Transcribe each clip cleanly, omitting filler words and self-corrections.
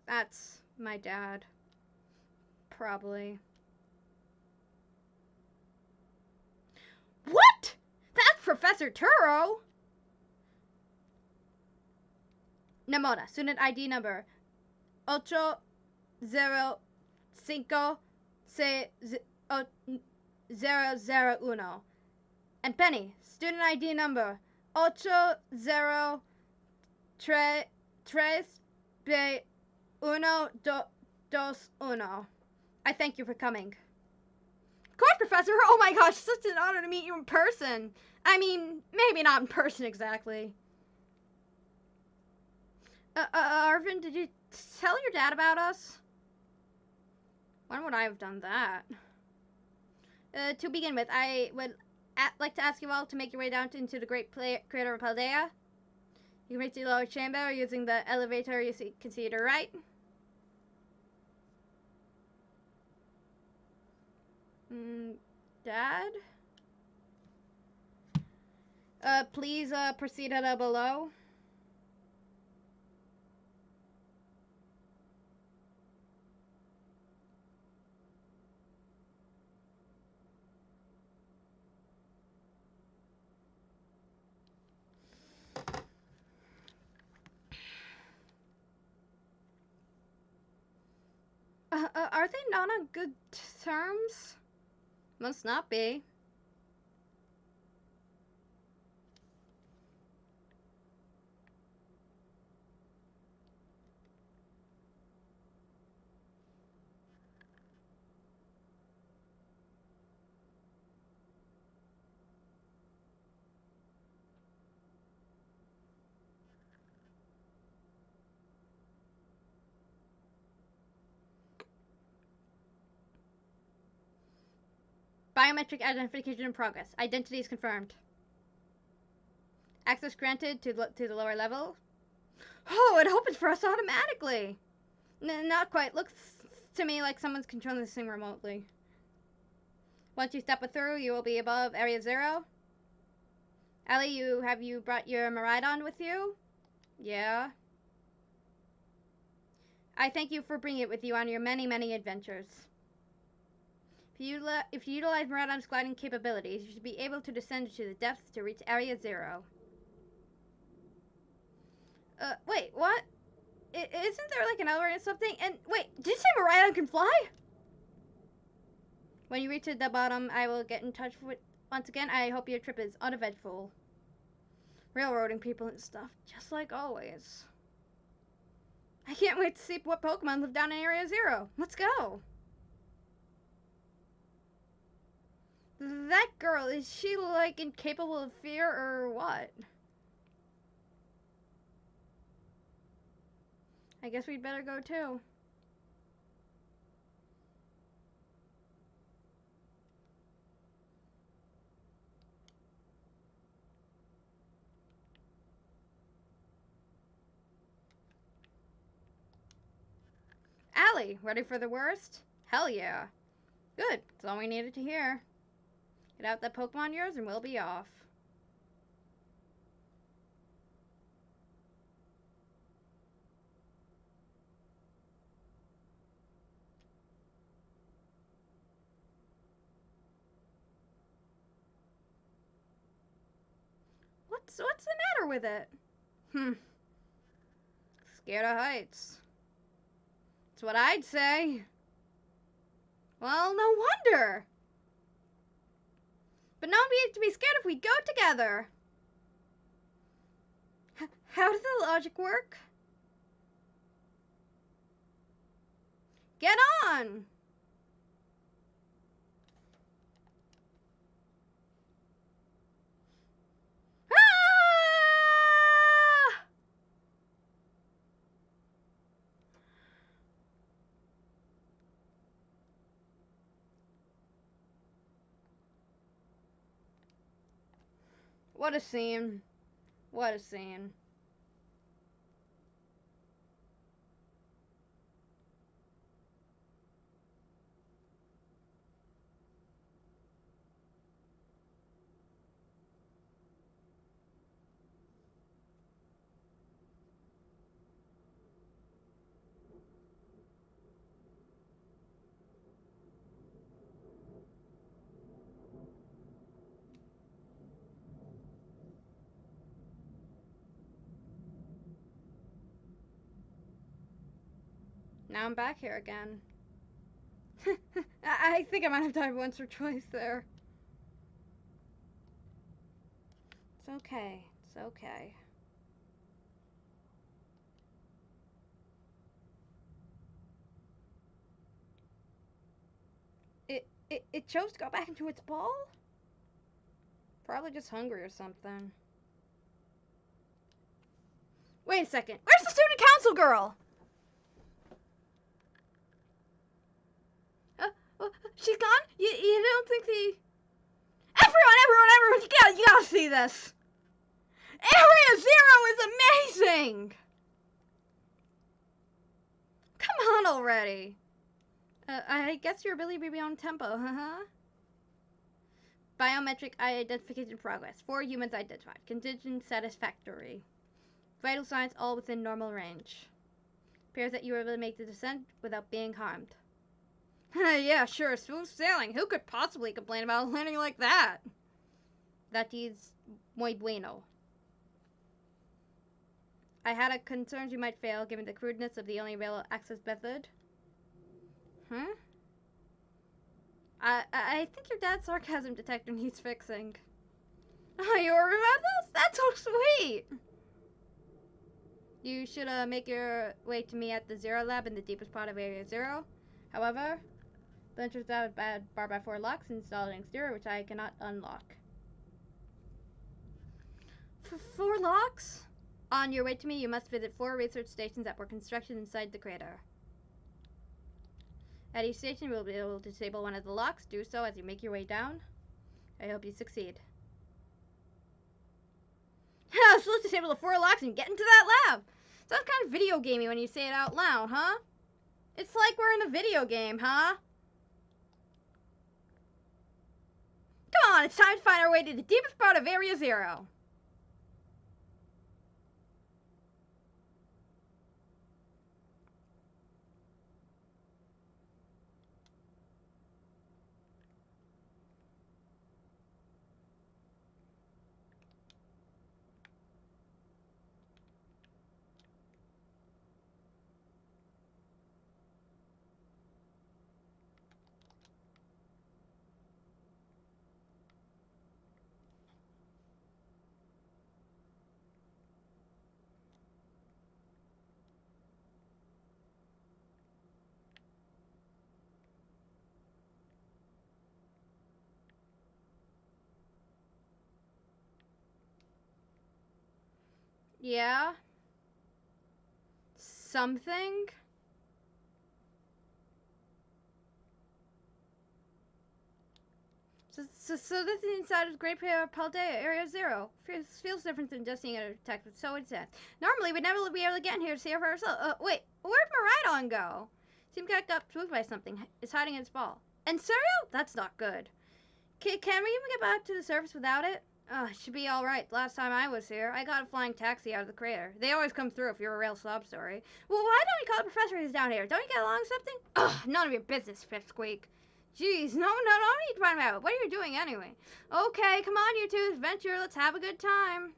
That's my dad. Probably. What? That's Professor Turo! Namona, student ID number 8056001. And Penny, student ID number 803B121. I thank you for coming. Of course, Professor! Oh my gosh, such an honor to meet you in person. I mean, maybe not in person exactly. Arvin, did you tell your dad about us? When would I have done that? To begin with, I would like to ask you all to make your way down into the great crater of Paldea. You can reach the lower chamber using the elevator you can see to the right. Dad? Please proceed at below. Are they not on good terms? Must not be. Biometric identification in progress. Identity is confirmed. Access granted to the lower level. Oh, it opens for us automatically. Not quite. Looks to me like someone's controlling this thing remotely. Once you step through, you will be above Area 0. Ellie, have you brought your Miraidon with you? Yeah. I thank you for bringing it with you on your many, many adventures. If you utilize Miraidon's gliding capabilities, you should be able to descend to the depths to reach Area 0. Wait, what? Isn't there like an elevator or something? And wait, did you say Miraidon can fly? When you reach the bottom, I will get in touch with once again. I hope your trip is uneventful. Railroading people and stuff, just like always. I can't wait to see what Pokemon live down in Area 0. Let's go. That girl, is she like incapable of fear or what? I guess we'd better go too. Allie, ready for the worst? Hell yeah. Good, that's all we needed to hear. Get out that Pokemon yours and we'll be off. What's the matter with it? Scared of heights. That's what I'd say. Well, no wonder. But no one needs to be scared if we go together. How does the logic work? Get on! Ah! What a scene. What a scene. Now I'm back here again. I think I might have died once or twice there. It's okay. It's okay. It chose to go back into its ball? Probably just hungry or something. Wait a second. Where's the student council girl? She's gone? You don't think the... Everyone, you gotta see this. Area Zero is amazing. Come on already. I guess you're really beyond tempo, huh? Biometric identification progress. 4 humans identified. Condition satisfactory. Vital signs all within normal range. Appears that you were able to make the descent without being harmed. Yeah, sure, smooth sailing. Who could possibly complain about landing like that? That is muy bueno. I had a concern you might fail, given the crudeness of the only available access method. Huh? I think your dad's sarcasm detector needs fixing. Oh, you remember this? That's so sweet! You should make your way to me at the Zero Lab in the deepest part of Area Zero. However, the entrance out of bad bar by 4 locks installed an exterior which I cannot unlock. 4 locks? On your way to me, you must visit 4 research stations that were constructed inside the crater. At each station, you will be able to disable one of the locks. Do so as you make your way down. I hope you succeed. So let's disable the 4 locks and get into that lab. Sounds kind of video gamey when you say it out loud, huh? It's like we're in a video game, huh? Come on, it's time to find our way to the deepest part of Area Zero. Yeah? Something? So this is inside of Great Paldea, Area Zero. Feels different than just seeing it attacked, so it says. Normally, we'd never be able to get in here to see it for ourselves. Wait, where'd Maridon go? Seemed to got moved by something. It's hiding in its ball. And cereal? That's not good. Can we even get back to the surface without it? It should be alright. Last time I was here, I got a flying taxi out of the crater. They always come through if you're a real sob story. Well, why don't you call the professor who's down here? Don't you get along with something? Ugh, none of your business, Pipsqueak. Jeez, no need to find out. What are you doing anyway? Okay, come on, you two. Adventure. Let's have a good time.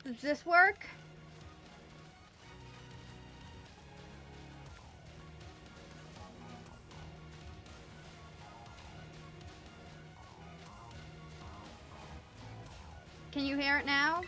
Does this work? Can you hear it now?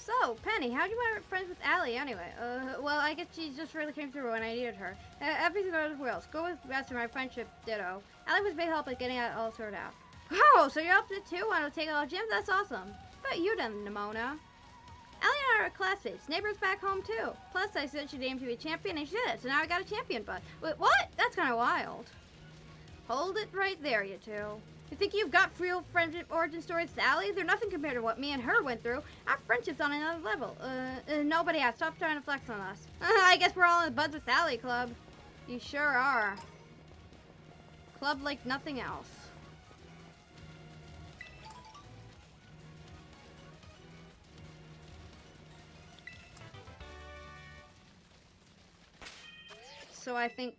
So, Penny, how'd you want friends with Allie anyway? Well, I guess she just really came through when I needed her. Everything goes well. School was the best and my friendship ditto. Allie was a big help at getting it all sorted out. Oh, so you're up to too? Want to take all gyms? That's awesome. But you done, Nimona. Allie and I are classmates, neighbors back home too. Plus, I said she'd aim to be a champion, and she did. So now I got a champion butt. Wait, what? That's kind of wild. Hold it right there, you two. You think you've got real friendship origin stories with Allie? They're nothing compared to what me and her went through. Our friendship's on another level. Nobody has. Stop trying to flex on us. I guess we're all in the Buds with Allie club. You sure are. Club like nothing else. So I think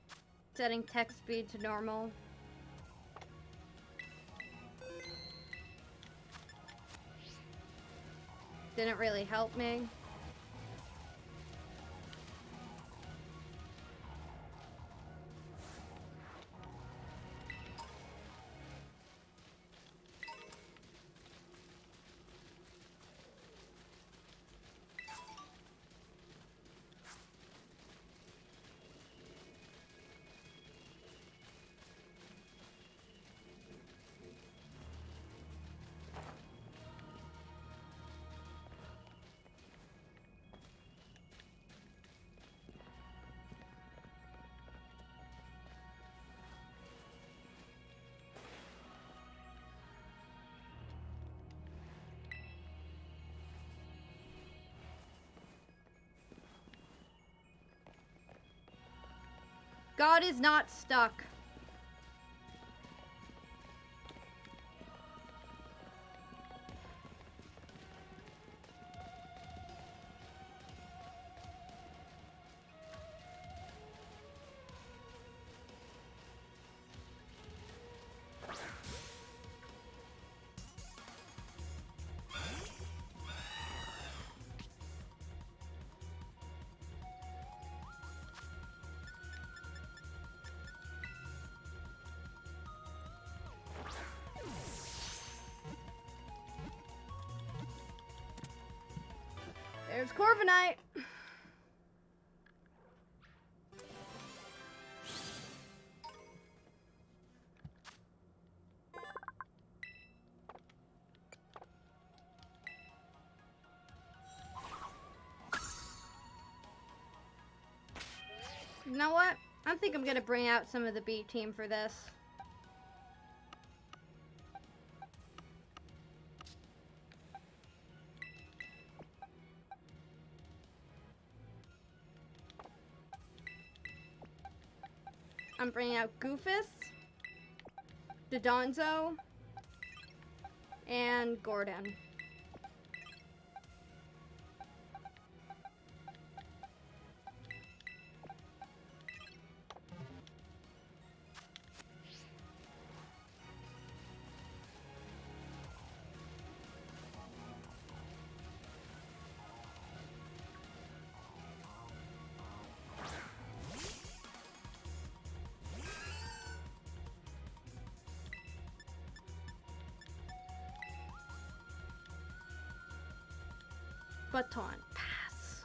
setting text speed to normal. Didn't really help me. God is not stuck. There's Corviknight. You know what? I think I'm gonna bring out some of the B team for this. I'm bringing out Goofus, Dodonzo, and Gordon. Baton Pass.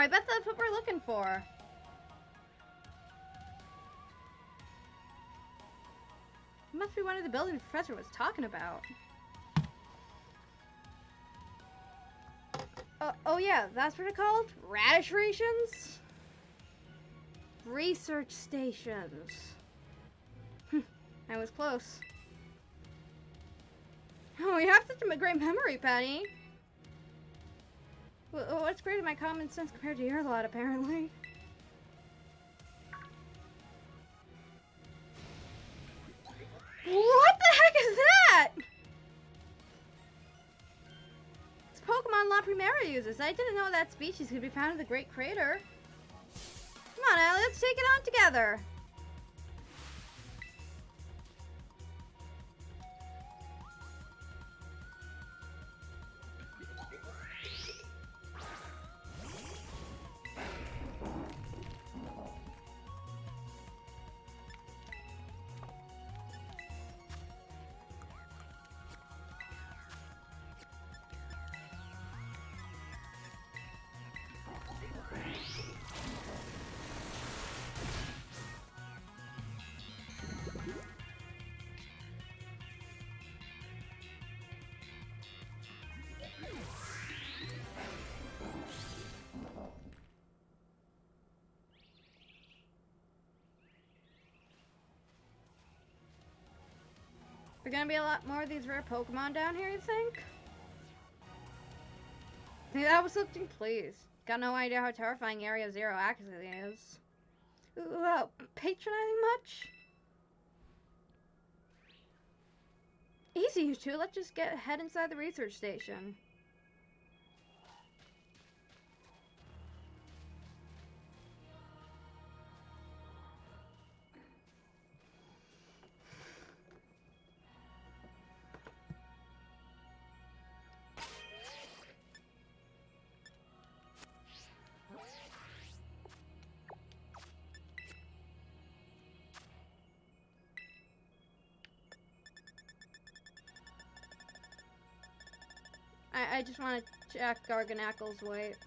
bet that's what we're looking for. It must be one of the buildings the professor was talking about. Oh yeah, that's what they're called? Radish rations? Research stations. I was close. Oh, you have such a great memory, Penny. What's great is my common sense compared to your lot, apparently. What the heck is that? It's Pokemon La Primera uses. I didn't know that species could be found in the Great Crater. Come on, Ellie, let's take it on together. There gonna be a lot more of these rare Pokemon down here, you think? See, that was something, please. Got no idea how terrifying Area Zero actually is. Ooh, patronizing much? Easy, you two. Let's just head inside the research station. I just want to check Garganacle's weight.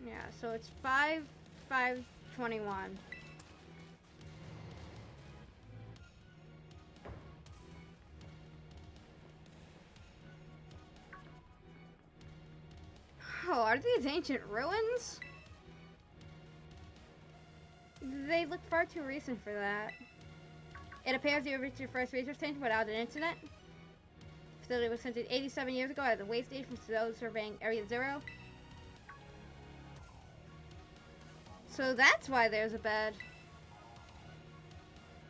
Yeah, so it's 5/5/21. Oh, are these ancient ruins? They look far too recent for that. It appears you reached your first research station without an incident. The facility was centered 87 years ago as a way station for those surveying Area Zero. So that's why there's a bed.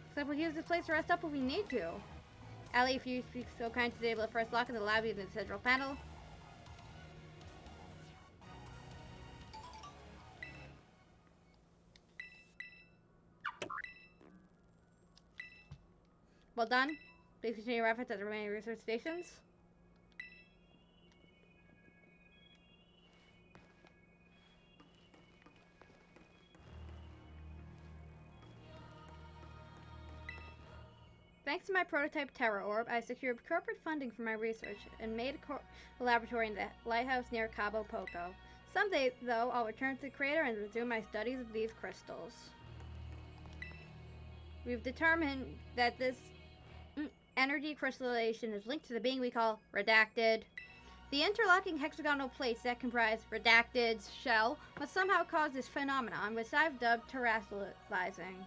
Except we'll use this place to rest up if we need to. Allie, if you'd be so kind to disable the first lock in the lobby in the central panel. Well done. Please continue your efforts at the remaining research stations. Thanks to my prototype Terra Orb, I secured corporate funding for my research and made a laboratory in the lighthouse near Cabo Poco. Someday, though, I'll return to the crater and resume my studies of these crystals. We've determined that this energy crystallization is linked to the being we call Redacted. The interlocking hexagonal plates that comprise Redacted's shell must somehow cause this phenomenon, which I've dubbed terrestrializing.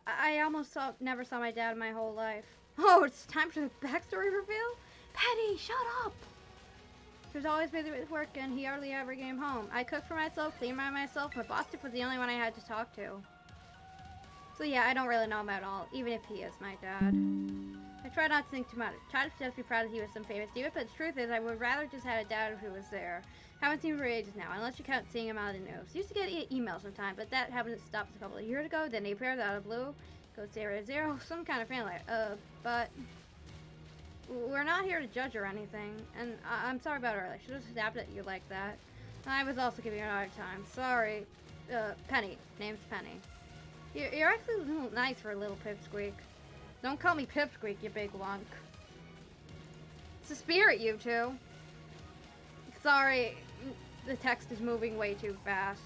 I almost never saw my dad in my whole life. Oh, it's time for the backstory reveal? Penny, shut up! He was always busy with work and he hardly ever came home. I cooked for myself, cleaned by myself. My boss was the only one I had to talk to. So yeah, I don't really know him at all, even if he is my dad. I try not to think too much. Try to just be proud that he was some famous diva, but the truth is I would rather just had a dad who was there. Haven't seen him for ages now, unless you count seeing him out of the news. Used to get emails sometimes, but that happened to stop a couple of years ago. Then he appeared out of the blue. Goes 0-0, some kind of family. But we're not here to judge or anything, and I'm sorry about earlier. I should have snapped at you like that. I was also giving you a hard time. Sorry. Penny. Name's Penny. You're actually a little nice for a little pipsqueak. Don't call me pipsqueak, you big lunk. It's a spirit, you two. Sorry, the text is moving way too fast.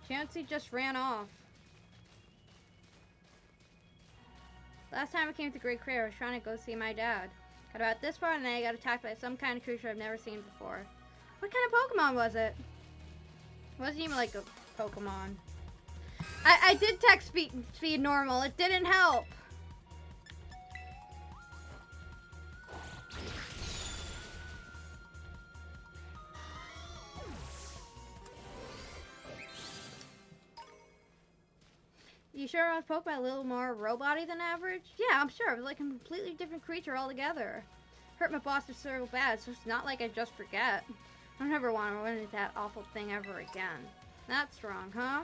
Chansey just ran off. Last time I came to Great Crater, I was trying to go see my dad. Got about this far and then I got attacked by some kind of creature I've never seen before. What kind of Pokemon was it? It wasn't even like a Pokemon. I did text speed normal. It didn't help. You sure I was Pokemon a little more robot-y than average? Yeah, I'm sure. It was like a completely different creature altogether. Hurt my boss so bad, so it's not like I just forget. I don't ever want to run into that awful thing ever again. That's wrong, huh?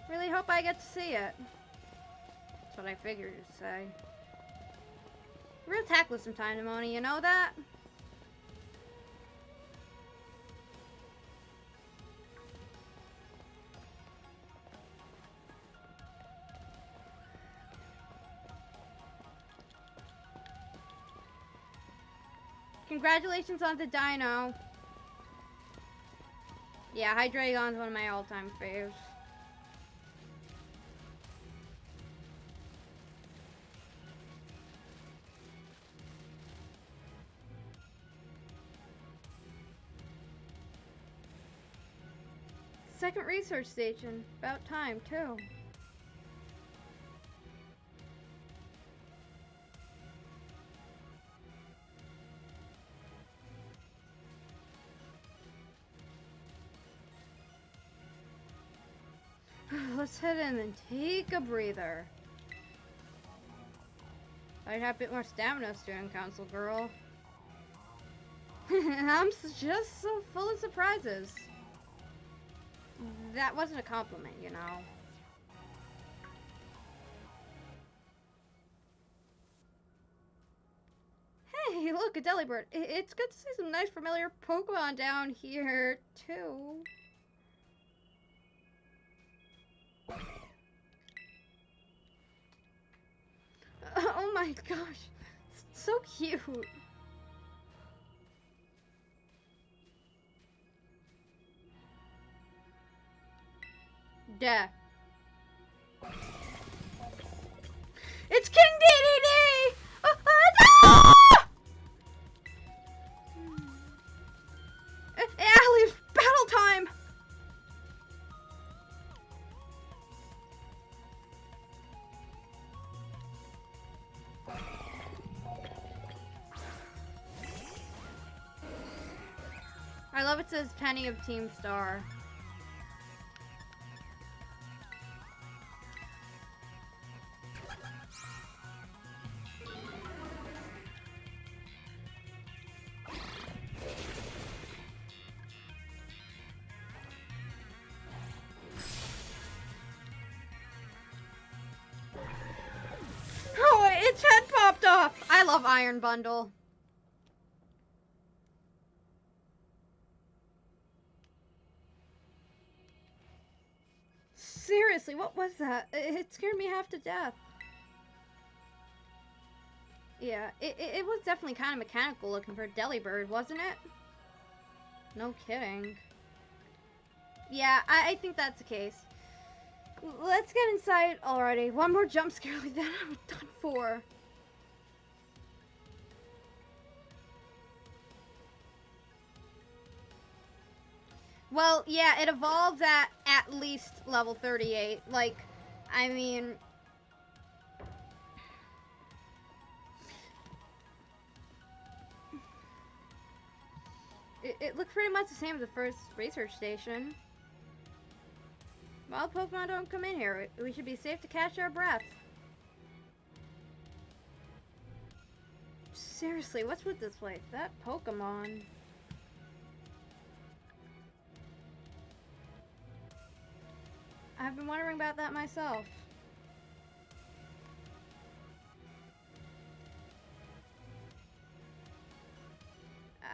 Really hope I get to see it. That's what I figured you'd say. Real tactless sometimes, Demoni, you know that? Congratulations on the dino. Yeah, Hydreigon's one of my all-time faves. Second research station. About time, too. Let's head in and take a breather. I'd have a bit more stamina, student council girl. I'm just so full of surprises. That wasn't a compliment, you know. Hey, look, a Delibird. It's good to see some nice familiar Pokemon down here, too. Oh my gosh, so cute. Yeah. It's King DDD! No! Allie's battle time! I love it says Penny of Team Star. Oh, its head popped off! I love Iron Bundle. Seriously, what was that? It scared me half to death. Yeah, it was definitely kind of mechanical looking for a Delibird, wasn't it? No kidding. Yeah, I think that's the case. Let's get inside already. One more jump scare like that, I'm done for. Well, yeah, it evolves at least level 38. Like, I mean... It looks pretty much the same as the first research station. Wild Pokemon don't come in here. We should be safe to catch our breath. Seriously, what's with this place? That Pokemon... I've been wondering about that myself.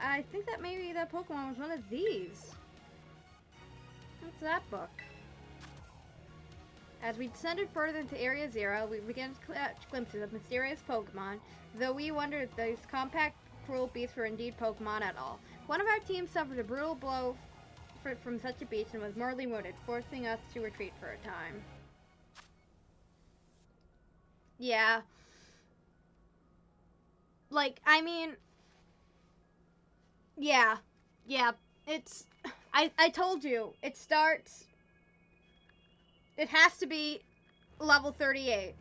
I think that maybe that Pokemon was one of these. What's that book? As we descended further into Area Zero, we began to catch glimpses of mysterious Pokemon, though we wondered if these compact, cruel beasts were indeed Pokemon at all. One of our team suffered a brutal blow from such a beast and was mortally wounded, forcing us to retreat for a time. Yeah. Like, I mean... Yeah. Yeah. It's... I told you. It starts... It has to be level 38.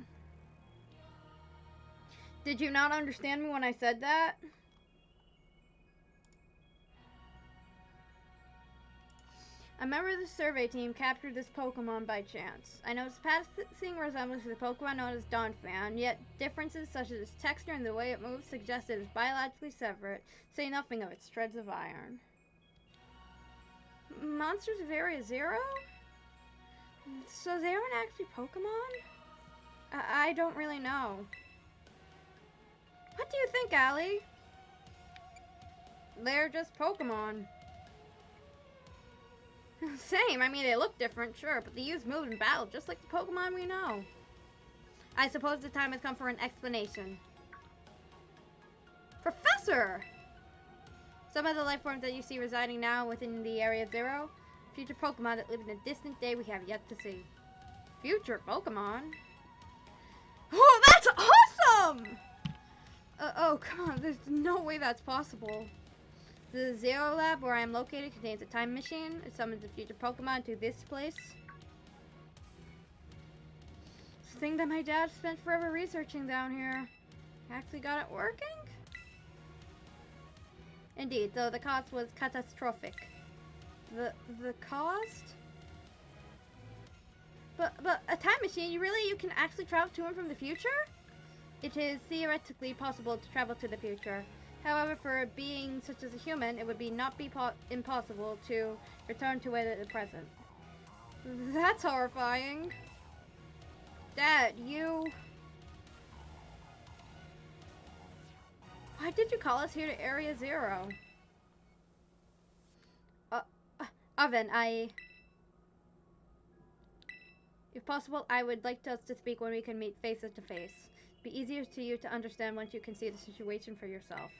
Did you not understand me when I said that? A member of the survey team captured this Pokemon by chance. I noticed passing resemblance to the Pokemon known as Donphan, yet differences such as its texture and the way it moves suggest it is biologically separate, say nothing of its shreds of iron. Monsters of Area Zero? So they aren't actually Pokemon? I don't really know. What do you think, Allie? They're just Pokemon. Same, I mean they look different, sure, but they use moves in battle just like the Pokemon we know. I suppose the time has come for an explanation. Professor! Some of the life forms that you see residing now within the Area Zero, future Pokemon that live in a distant day we have yet to see. Future Pokemon? Oh, that's awesome! Oh, come on, there's no way that's possible. The Zero Lab, where I am located, contains a time machine. It summons the future Pokemon to this place. It's the thing that my dad spent forever researching down here. Actually got it working? Indeed, though the cost was catastrophic. The cost? But a time machine, you can actually travel to and from the future? It is theoretically possible to travel to the future. However, for a being such as a human, it would not be impossible to return to the present. That's horrifying. Dad, you... Why did you call us here to Area Zero? Oven, If possible, I would like us to speak when we can meet face to face. It'd be easier to you to understand once you can see the situation for yourself.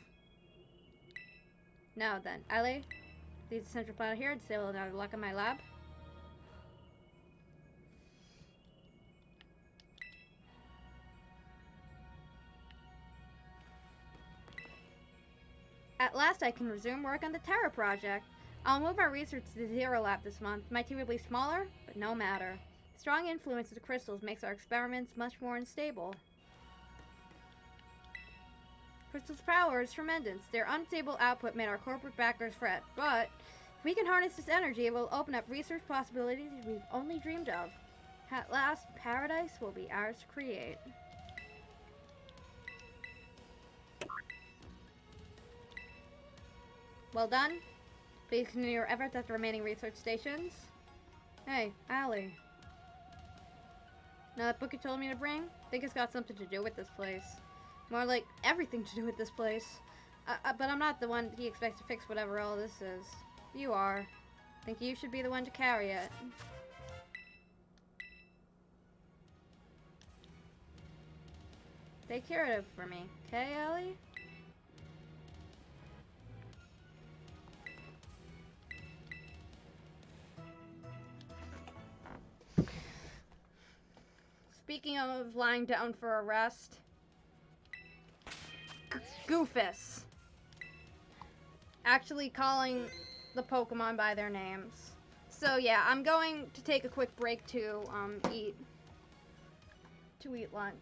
Now then, Ellie, leave the central planet here and disable another lock in my lab. At last I can resume work on the Terra project. I'll move our research to the Zero Lab this month. My team will be smaller, but no matter. The strong influence of the crystals makes our experiments much more unstable. Crystal's power is tremendous. Their unstable output made our corporate backers fret, but if we can harness this energy, it will open up research possibilities we've only dreamed of. At last, paradise will be ours to create. Well done. Please continue your efforts at the remaining research stations. Hey, Allie. Now that book you told me to bring, I think it's got something to do with this place. More like everything to do with this place. But I'm not the one he expects to fix whatever all this is. You are. I think you should be the one to carry it. Take care of it for me, okay, Ellie? Speaking of lying down for a rest, Goofus. Actually calling the Pokemon by their names. So yeah, I'm going to take a quick break to eat lunch.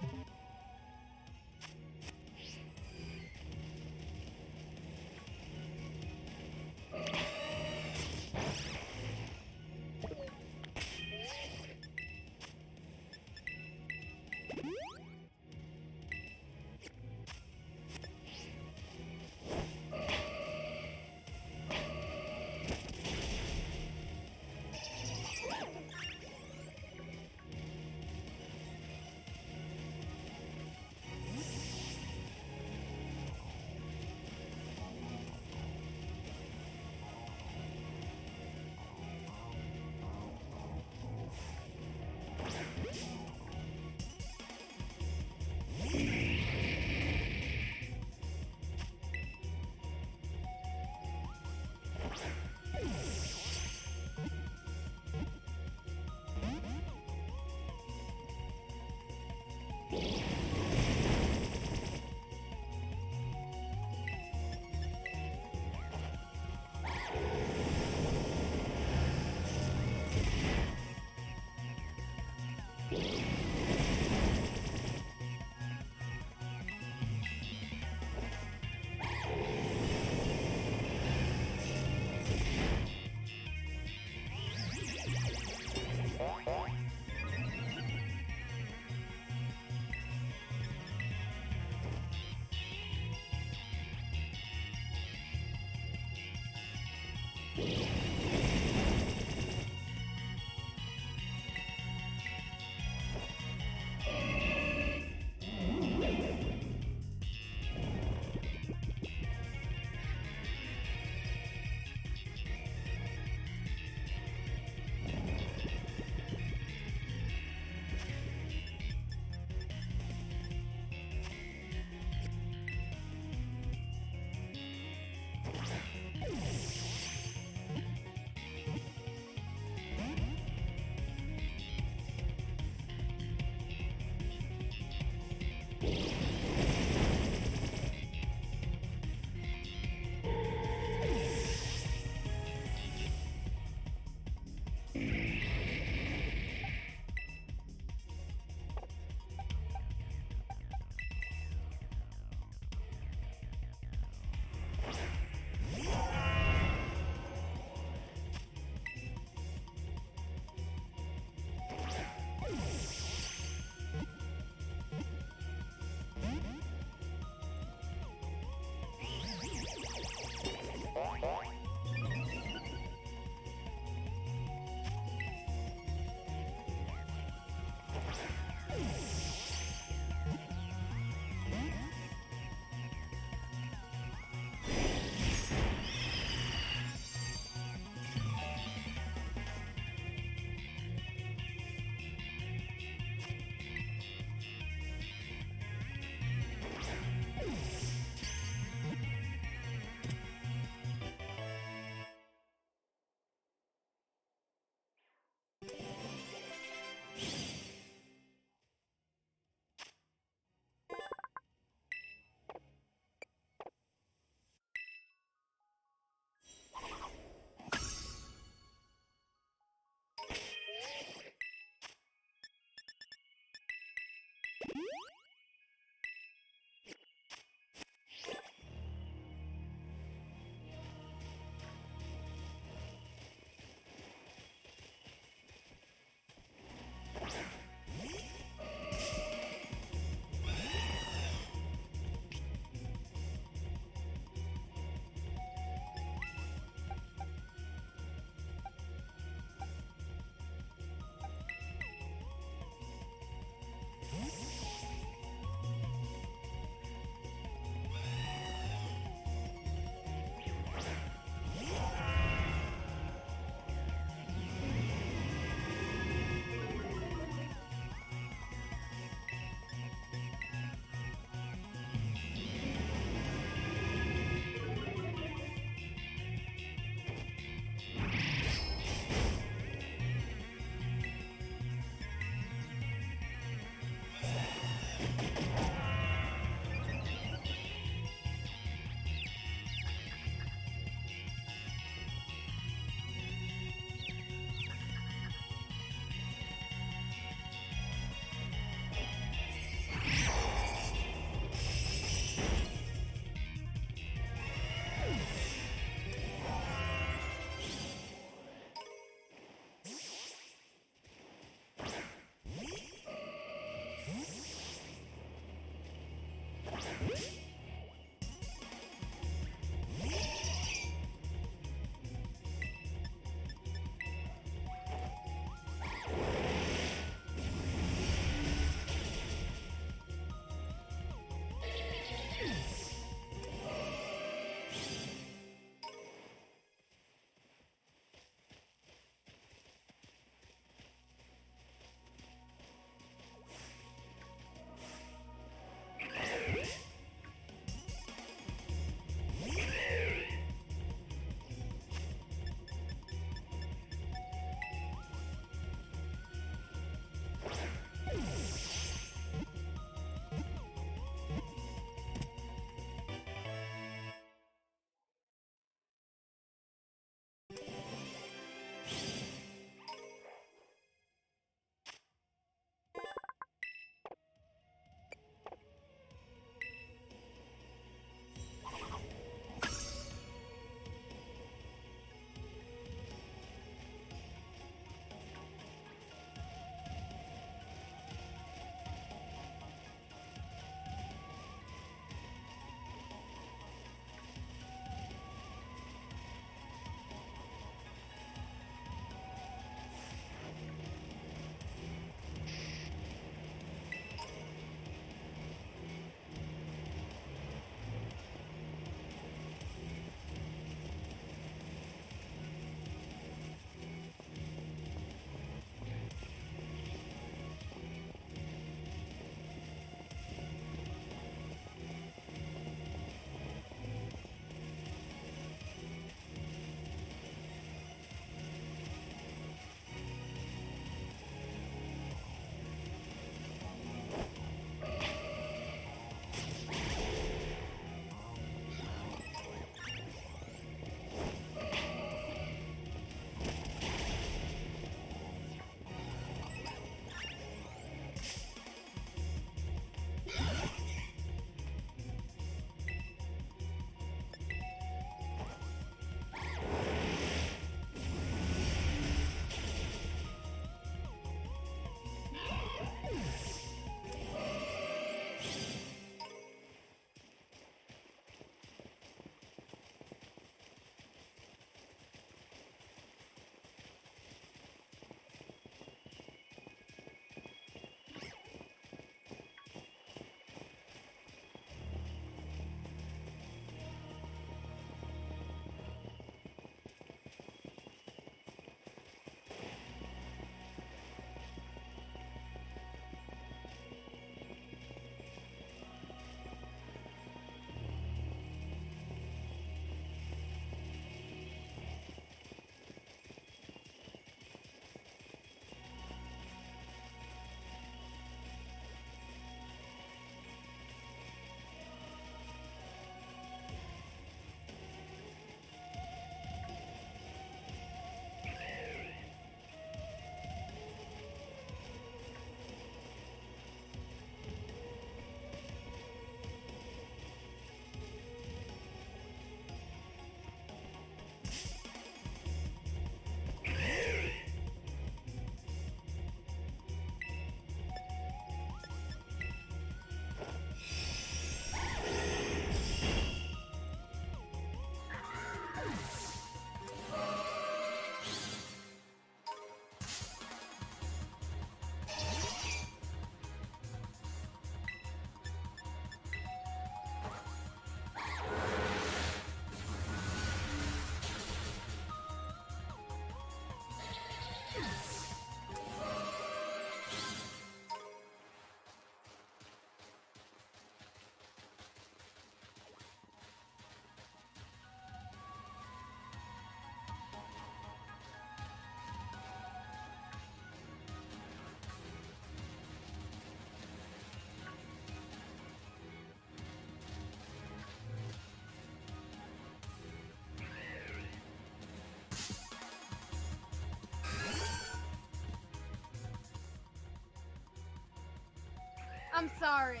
I'm sorry.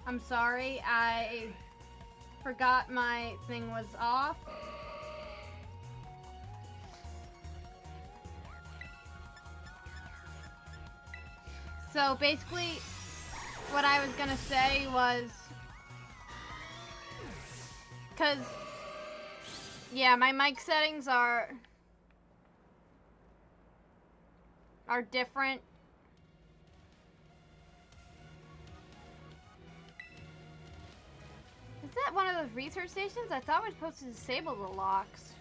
I'm sorry, I forgot my thing was off. So basically, what I was gonna say was, cause, yeah, my mic settings are different. Is that one of those research stations? I thought we were supposed to disable the locks.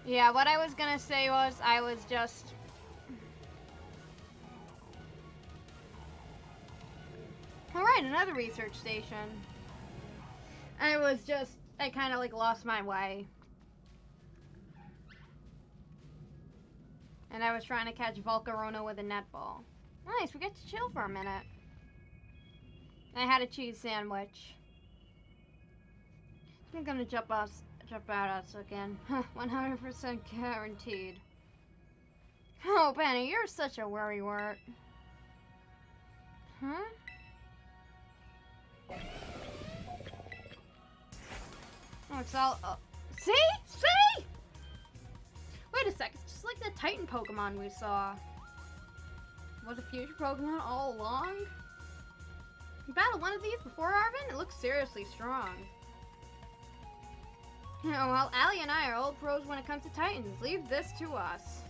Yeah, what I was gonna say was I was just... Alright, another research station. I kind of like lost my way. And I was trying to catch Volcarona with a netball. Nice, we get to chill for a minute. I had a cheese sandwich. I'm gonna jump out us again. 100% guaranteed. Oh, Penny, you're such a worrywart. Huh? Oh, it's all... See? See? Wait a sec, it's just like the Titan Pokemon we saw. Was a future Pokemon all along? You battled one of these before, Arvin? It looks seriously strong. You know, well, Allie and I are old pros when it comes to Titans. Leave this to us.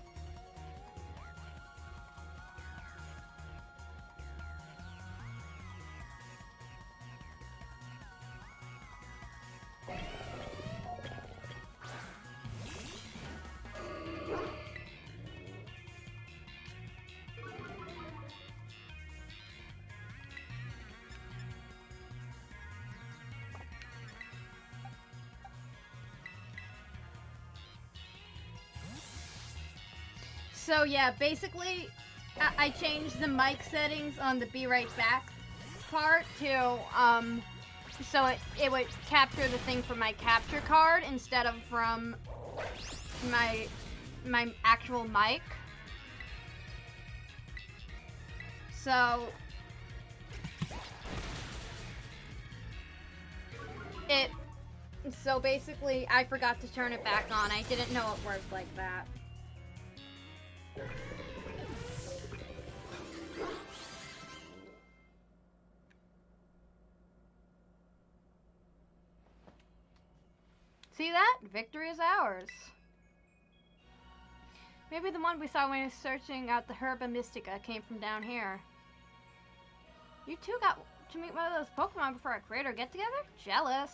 So yeah, basically, I changed the mic settings on the Be Right Back part to, so it would capture the thing from my capture card instead of from my actual mic. So basically, I forgot to turn it back on. I didn't know it worked like that. See that? Victory is ours. Maybe the one we saw when we were searching out the Herba Mystica came from down here. You two got to meet one of those Pokemon before our creator get-together? Jealous.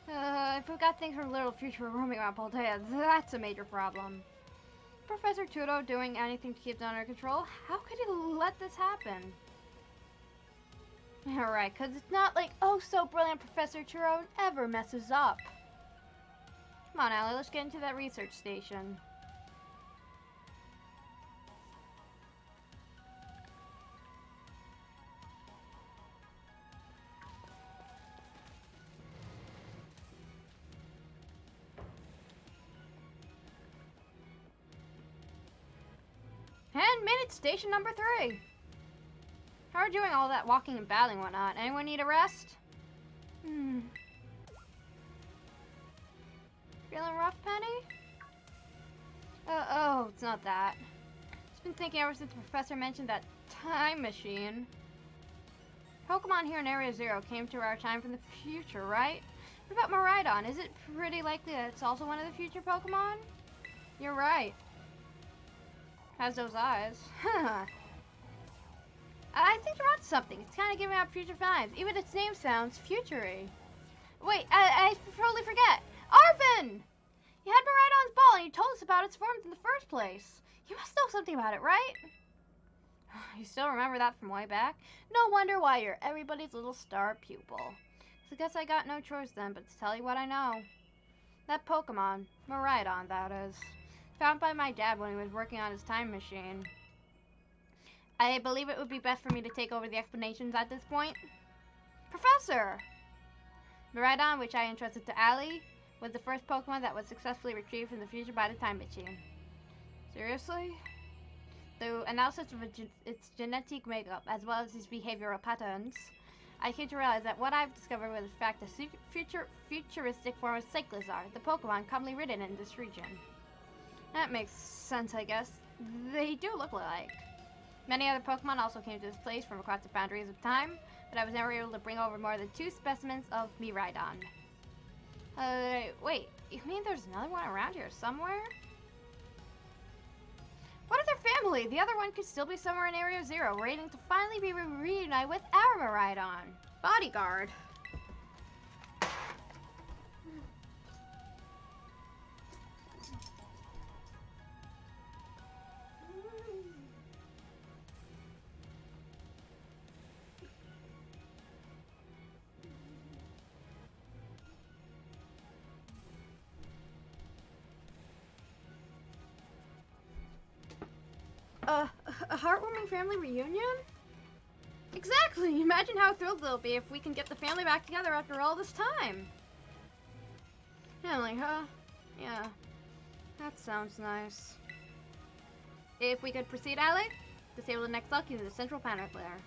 If we've got things from Little Future roaming around Paldea, that's a major problem. Professor Tudo doing anything to keep them under control? How could he let this happen? Alright, because it's not like, oh, so brilliant Professor Churro ever messes up. Come on, Allie, let's get into that research station. And made it to station number 3. How are you doing all that walking and battling and whatnot? Anyone need a rest? Feeling rough, Penny? Oh, it's not that. I've been thinking ever since the professor mentioned that time machine. Pokemon here in Area 0 came to our time from the future, right? What about Miraidon? Is it pretty likely that it's also one of the future Pokemon? You're right. Has those eyes. I think you're onto something. It's kind of giving out future vibes. Even its name sounds futury. Wait, I totally forget. Arvin! You had Miraidon's ball and you told us about its forms in the first place. You must know something about it, right? You still remember that from way back? No wonder why you're everybody's little star pupil. So I guess I got no choice then but to tell you what I know. That Pokemon, Miraidon that is, found by my dad when he was working on his time machine. I believe it would be best for me to take over the explanations at this point. Professor! Miraidon, which I entrusted to Allie, was the first Pokemon that was successfully retrieved from the future by the Time Machine. Seriously? Through analysis of its genetic makeup, as well as its behavioral patterns, I came to realize that what I've discovered was in fact a futuristic form of Cyclizar, the Pokemon commonly ridden in this region. That makes sense, I guess. They do look alike. Many other Pokemon also came to this place from across the boundaries of time, but I was never able to bring over more than 2 specimens of Miraidon. Wait, you mean there's another one around here somewhere? What other family? The other one could still be somewhere in Area 0, waiting to finally be reunited with our Miraidon. Bodyguard. A heartwarming family reunion? Exactly! Imagine how thrilled they'll be if we can get the family back together after all this time. Family, huh? Yeah. That sounds nice. If we could proceed, Allie? Disable the next lock using the central panel flare.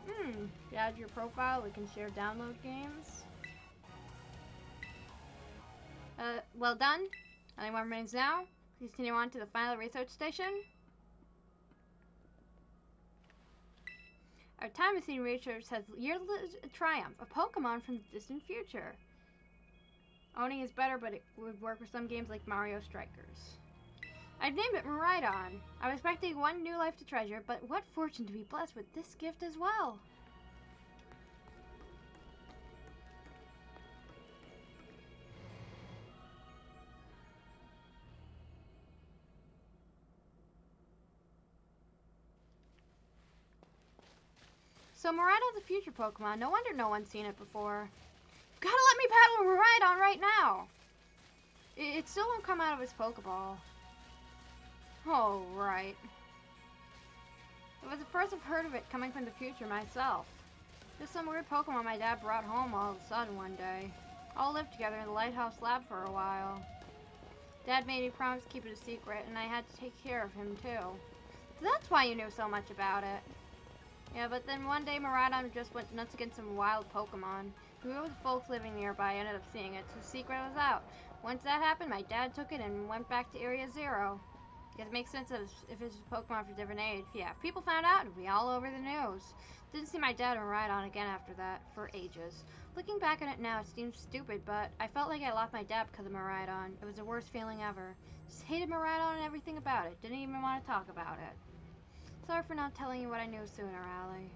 If you add your profile, we can share download games. Well done. Any more minutes now? Please continue on to the final research station. Our time machine research has yielded a triumph, a Pokemon from the distant future. Owning is better, but it would work for some games like Mario Strikers. I've named it Miraidon. I was expecting one new life to treasure, but what fortune to be blessed with this gift as well. So Miraidon's a future Pokemon. No wonder no one's seen it before. Gotta let me battle Miraidon right now! It still won't come out of his Pokeball. Oh, right. It was the first I've heard of it coming from the future myself. Just some weird Pokemon my dad brought home all of a sudden one day. All lived together in the lighthouse lab for a while. Dad made me promise to keep it a secret, and I had to take care of him too. So that's why you knew so much about it. Yeah, but then one day Miraidon just went nuts against some wild Pokemon. We were with folks living nearby, ended up seeing it, so the secret was out. Once that happened, my dad took it and went back to Area 0. Because it makes sense if it's a Pokemon for a different age. Yeah, if people found out, it'd be all over the news. Didn't see my dad and Miraidon again after that, for ages. Looking back on it now, it seems stupid, but I felt like I lost my dad because of Miraidon. It was the worst feeling ever. Just hated Miraidon and everything about it. Didn't even want to talk about it. Sorry for not telling you what I knew sooner, Allie.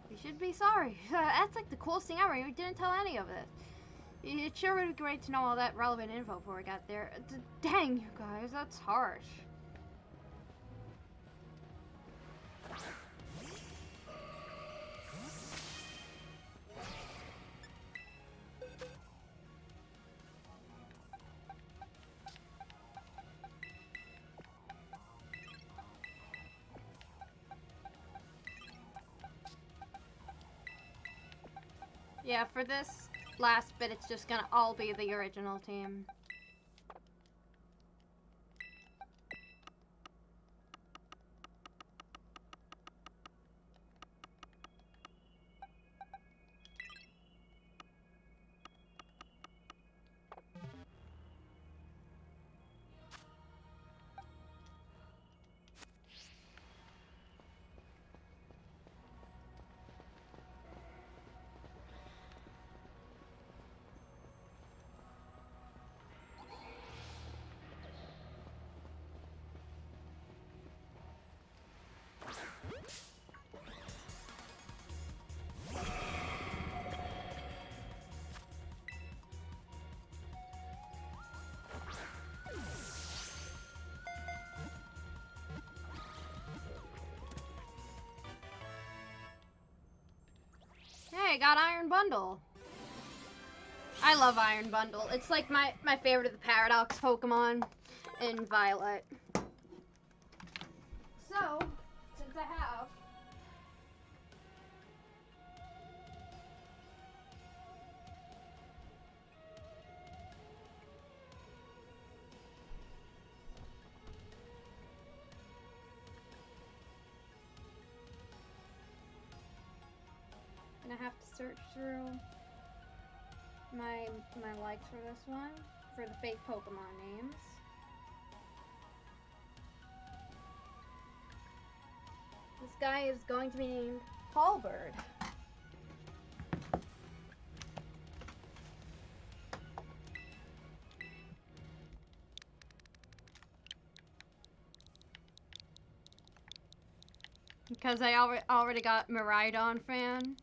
You should be sorry. That's like the coolest thing ever. You didn't tell any of it. It sure would be great to know all that relevant info before we got there. Dang, you guys, that's harsh. Yeah, for this last bit, it's just gonna all be the original team. Hey, got Iron Bundle. I love Iron Bundle. It's like my favorite of the Paradox Pokemon in Violet. So, since I have... I'm gonna have to search through my likes for this one, for the fake Pokemon names. This guy is going to be named Halberd. Because I already got Miraidon fan.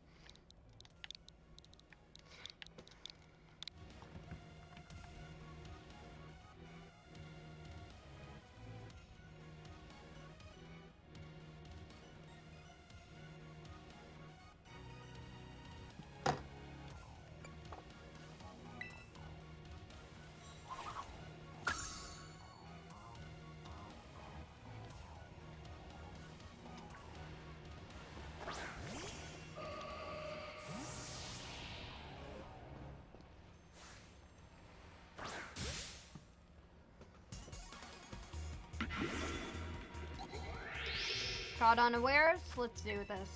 Caught unawares? Let's do this.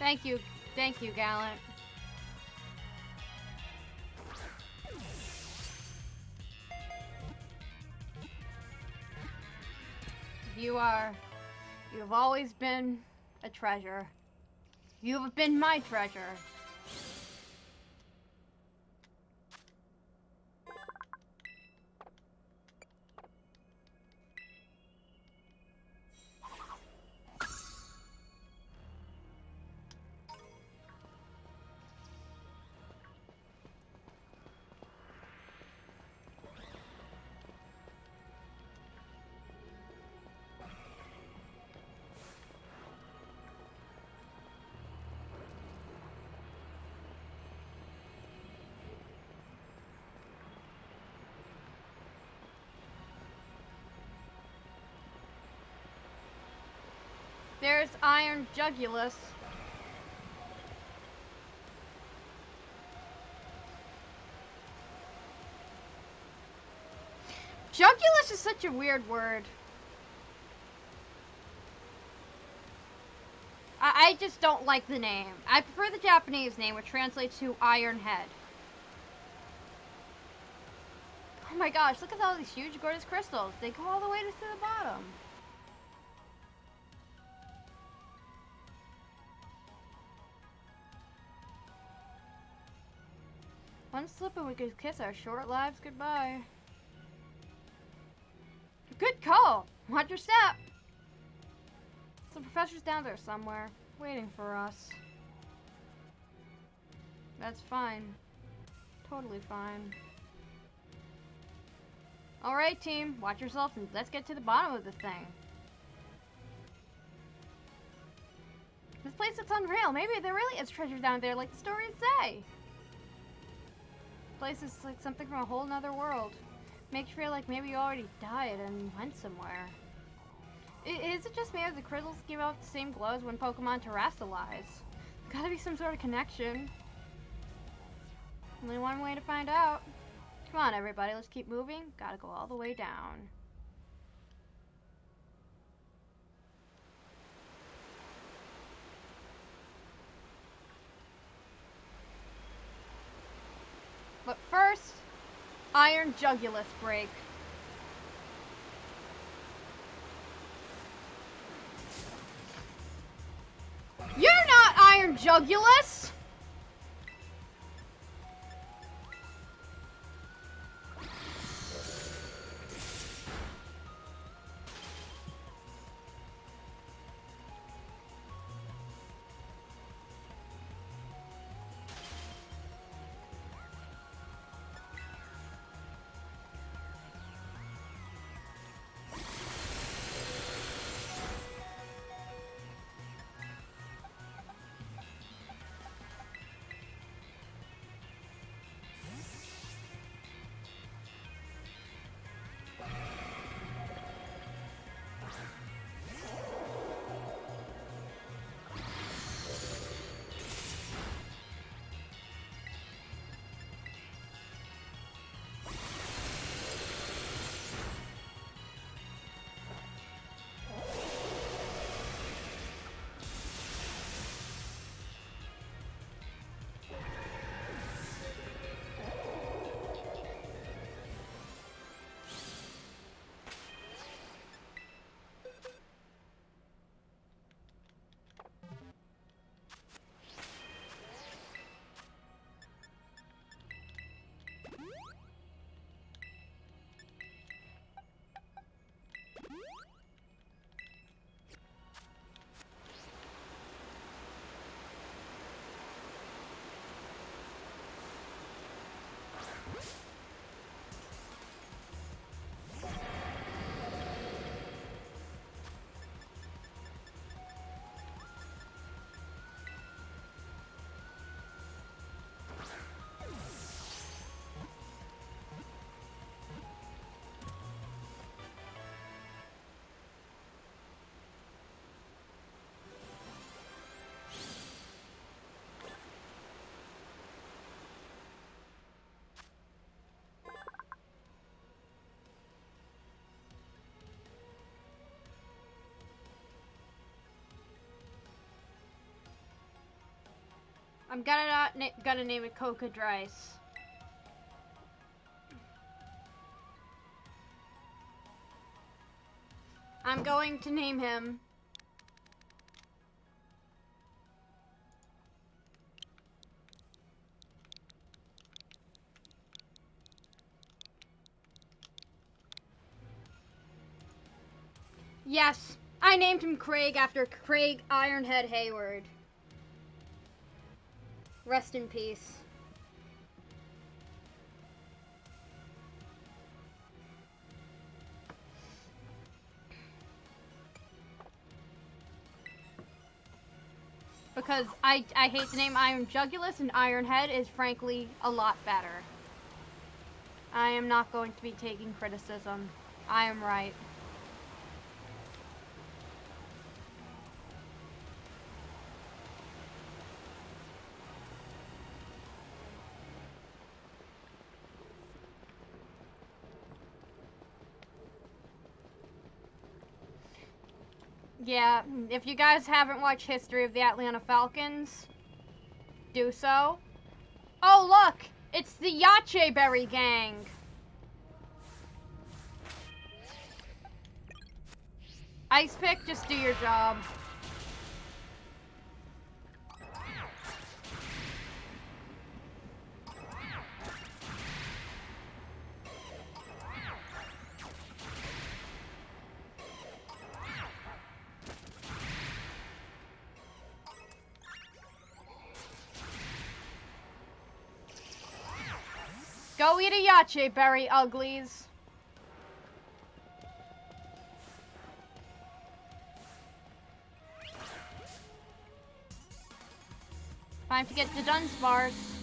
Thank you, Gallant. You've always been a treasure. You've been my treasure. There's Iron Jugulus. Jugulus is such a weird word. I just don't like the name. I prefer the Japanese name, which translates to Iron Head. Oh my gosh, look at all these huge gorgeous crystals. They go all the way to the bottom. One slip and we could kiss our short lives goodbye. Good call. Watch your step. The professor's down there somewhere, waiting for us. That's fine. Totally fine. Alright, team. Watch yourself and let's get to the bottom of the thing. This place looks unreal. Maybe there really is treasure down there like the stories say. This place is like something from a whole nother world. Makes you feel like maybe you already died and went somewhere. Is it just me or the crystals give out the same glow as when Pokemon terrestrialize? There's gotta be some sort of connection. Only one way to find out. Come on, everybody, let's keep moving. Gotta go all the way down. Iron Jugulus break. You're not Iron Jugulus! I'm gonna name it Cocadrice. I'm going to name him Yes, I named him Craig after Craig Ironhead Hayward. Rest in peace. Because I hate the name Iron Jugulus, and Ironhead is frankly a lot better. I am not going to be taking criticism. I am right. Yeah, if you guys haven't watched History of the Atlanta Falcons, do so. Oh, look! It's the Yache Berry Gang! Ice Pick, just do your job. Go eat a Yache Berry, uglies. Time to get to Dunsparce.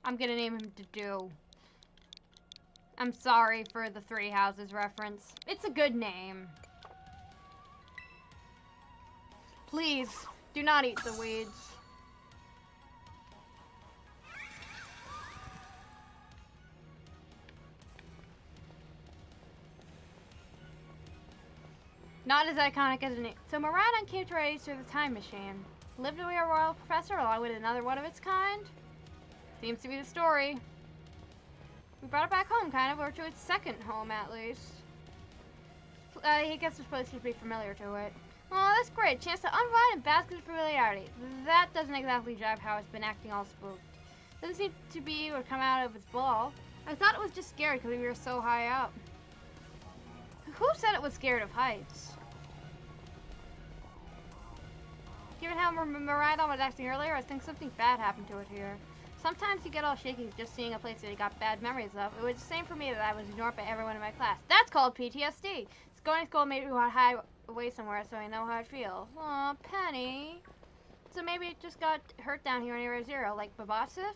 I'm gonna name him Dedue. I'm sorry for the Three Houses reference. It's a good name. Please, do not eat the weeds. Not as iconic as an. So Miraidon came to our age through the time machine. Lived to be a royal professor along with another one of its kind. Seems to be the story. We brought it back home, kind of, or to its second home at least. I guess we're supposed to be familiar to it. Oh, that's great. Chance to unwind and bask in familiarity. That doesn't exactly jive how it's been acting all spooked. Doesn't seem to be or come out of its ball. I thought it was just scary because we were so high up. Who said it was scared of heights? Given how Miraidon was acting earlier, I think something bad happened to it here. Sometimes you get all shaky just seeing a place that you got bad memories of. It was the same for me that I was ignored by everyone in my class. That's called PTSD. It's going to school made me want to hide away somewhere so I know how it feels. Aw, Penny. So maybe it just got hurt down here in Area Zero, like Babasif?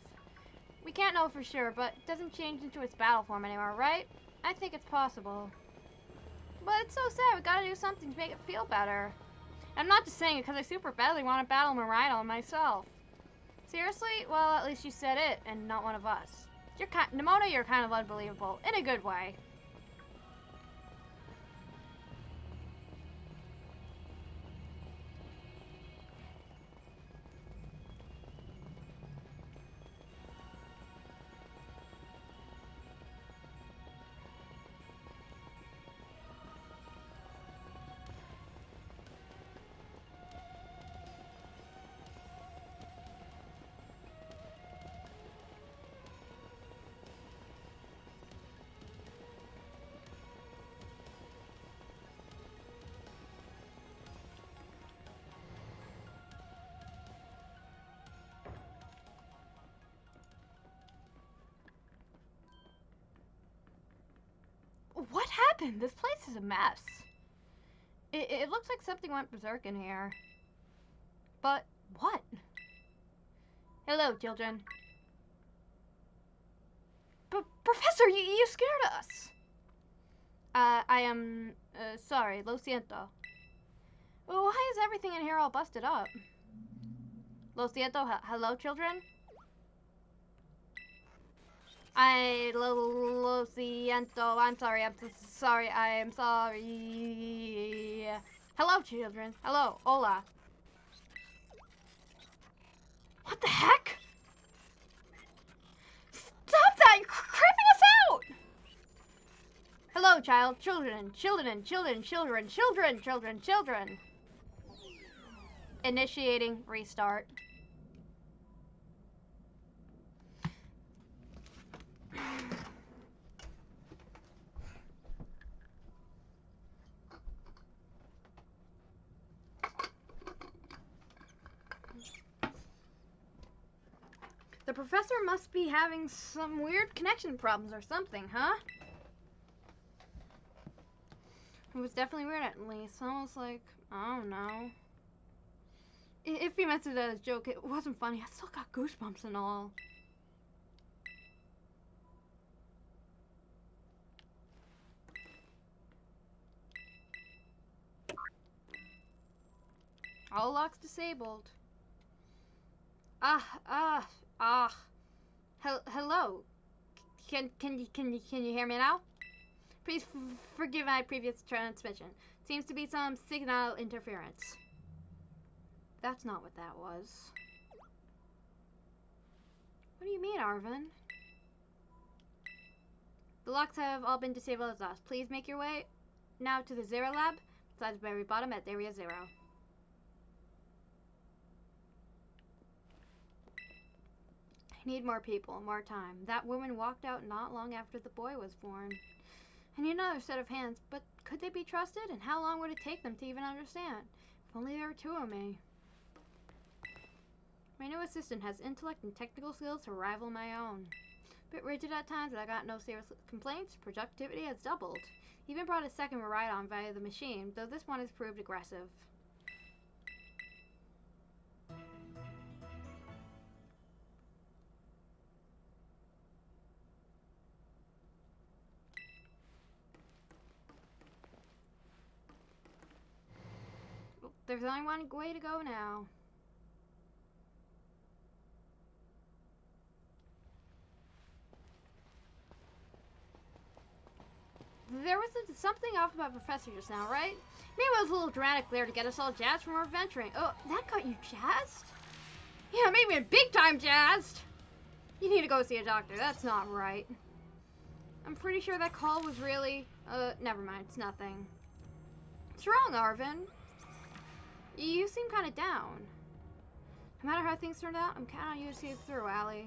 We can't know for sure, but it doesn't change into its battle form anymore, right? I think it's possible. But it's so sad. We gotta do something to make it feel better. I'm not just saying it because I super badly want to battle Miraidon myself. Seriously? Well, at least you said it and not one of us. Nimona, you're kind of unbelievable. In a good way. What happened? This place is a mess. It looks like something went berserk in here. But what? Hello, children. Professor, you scared us. I am sorry. Lo siento. Well, why is everything in here all busted up? Lo siento. Hello, children. Lo siento. I'm sorry. I'm so sorry. I am sorry. Hello, children. Hello. Hola. What the heck? Stop that! You're creeping us out! Hello, child. Children. Initiating restart. The professor must be having some weird connection problems or something, huh? It was definitely weird at least. Almost like, I don't know. If he meant it as a joke, it wasn't funny. I still got goosebumps and all. All locks disabled. Hello. Can you hear me now? Please forgive my previous transmission. Seems to be some signal interference. That's not what that was. What do you mean, Arvin? The locks have all been disabled as lost. Please make your way now to the Zero Lab, beside the very bottom at Area 0. I need more people, more time. That woman walked out not long after the boy was born. I need another set of hands, but could they be trusted? And how long would it take them to even understand? If only there were two of me. My new assistant has intellect and technical skills to rival my own. A bit rigid at times, but I got no serious complaints. Productivity has doubled. Even brought a second Miraidon via the machine, though this one has proved aggressive. there's only one way to go now. There was something off about Professor just now, right? Maybe it was a little dramatic there to get us all jazzed from our adventuring. Oh, that got you jazzed? Yeah, maybe big time jazzed. You need to go see a doctor. That's not right. I'm pretty sure that call was really... never mind. It's nothing. What's wrong, Arvin? You seem kind of down. No matter how things turned out, I'm counting on you to see it through, Allie.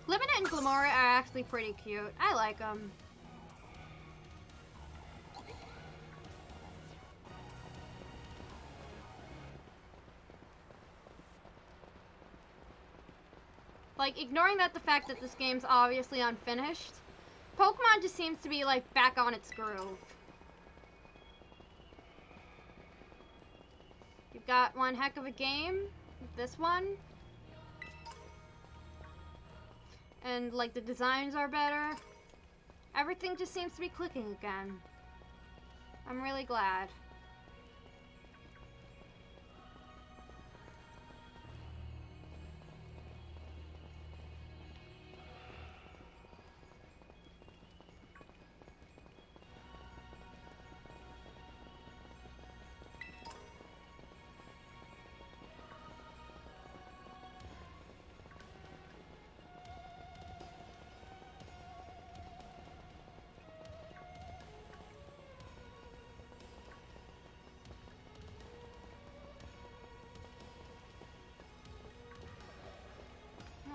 Limina and Glamora are actually pretty cute. I like them. Like, ignoring the fact that this game's obviously unfinished, Pokemon just seems to be, like, back on its groove. You've got one heck of a game, this one. And, like, the designs are better. Everything just seems to be clicking again. I'm really glad.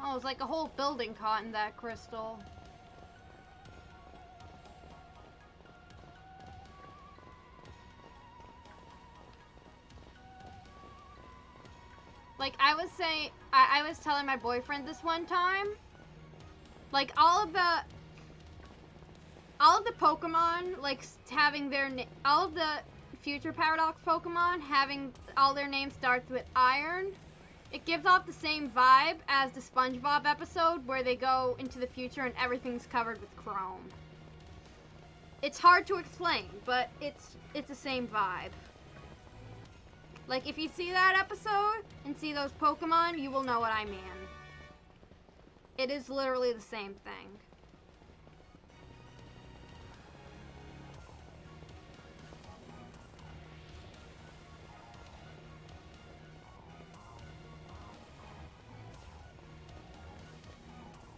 Oh, it's like a whole building caught in that crystal. Like, I was telling my boyfriend this one time, like, all of the Pokemon, like, having their all of the future Paradox Pokemon having all their names starts with iron. It gives off the same vibe as the SpongeBob episode where they go into the future and everything's covered with chrome. It's hard to explain, but it's the same vibe. Like, if you see that episode and see those Pokemon, you will know what I mean. It is literally the same thing.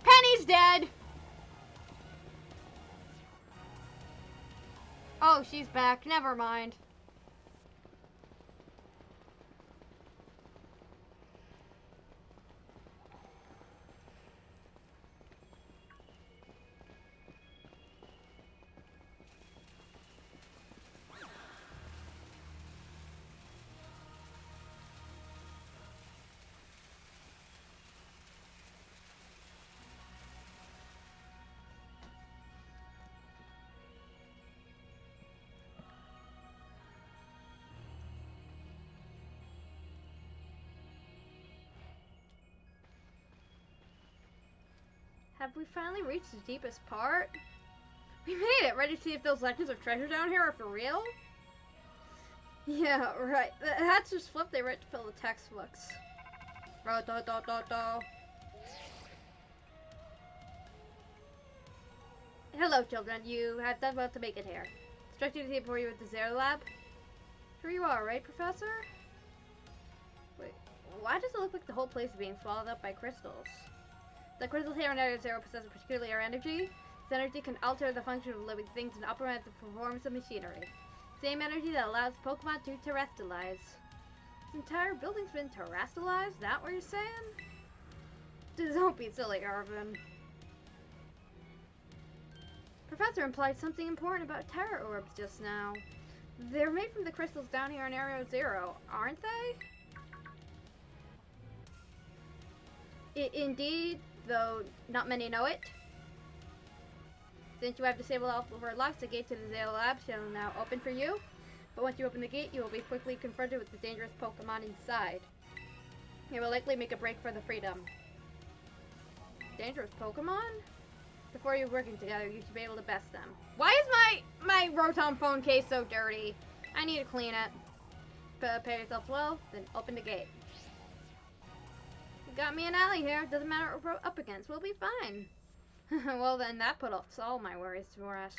Penny's dead! Oh, she's back. Never mind. Have we finally reached the deepest part? We made it! Ready to see if those legends of treasure down here are for real? Yeah, right. That's just flip they write to fill the textbooks. Hello, children. You have done well to make it here. Instructed to see before you at the Zero Lab. Here you are, right, Professor? Wait, why does it look like the whole place is being swallowed up by crystals? The crystals here in Area Zero possess a particular air energy. This energy can alter the function of living things and optimize the performance of machinery. Same energy that allows Pokemon to terrestrialize. This entire building's been terrestrialized? Is that what you're saying? Don't be silly, Arvin. Professor implied something important about Terra Orbs just now. They're made from the crystals down here in Area Zero, aren't they? Indeed, though not many know it. Since you have disabled all locks, the gate to the Zero Lab shall now open for you. But once you open the gate, you will be quickly confronted with the dangerous Pokemon inside. It will likely make a break for the freedom. Dangerous Pokemon? Before you're working together, you should be able to best them. Why is my Rotom phone case so dirty? I need to clean it. Prepare yourself well, then open the gate. You got me and Allie here. Doesn't matter what we're up against. We'll be fine. Well, then that put all my worries to rest.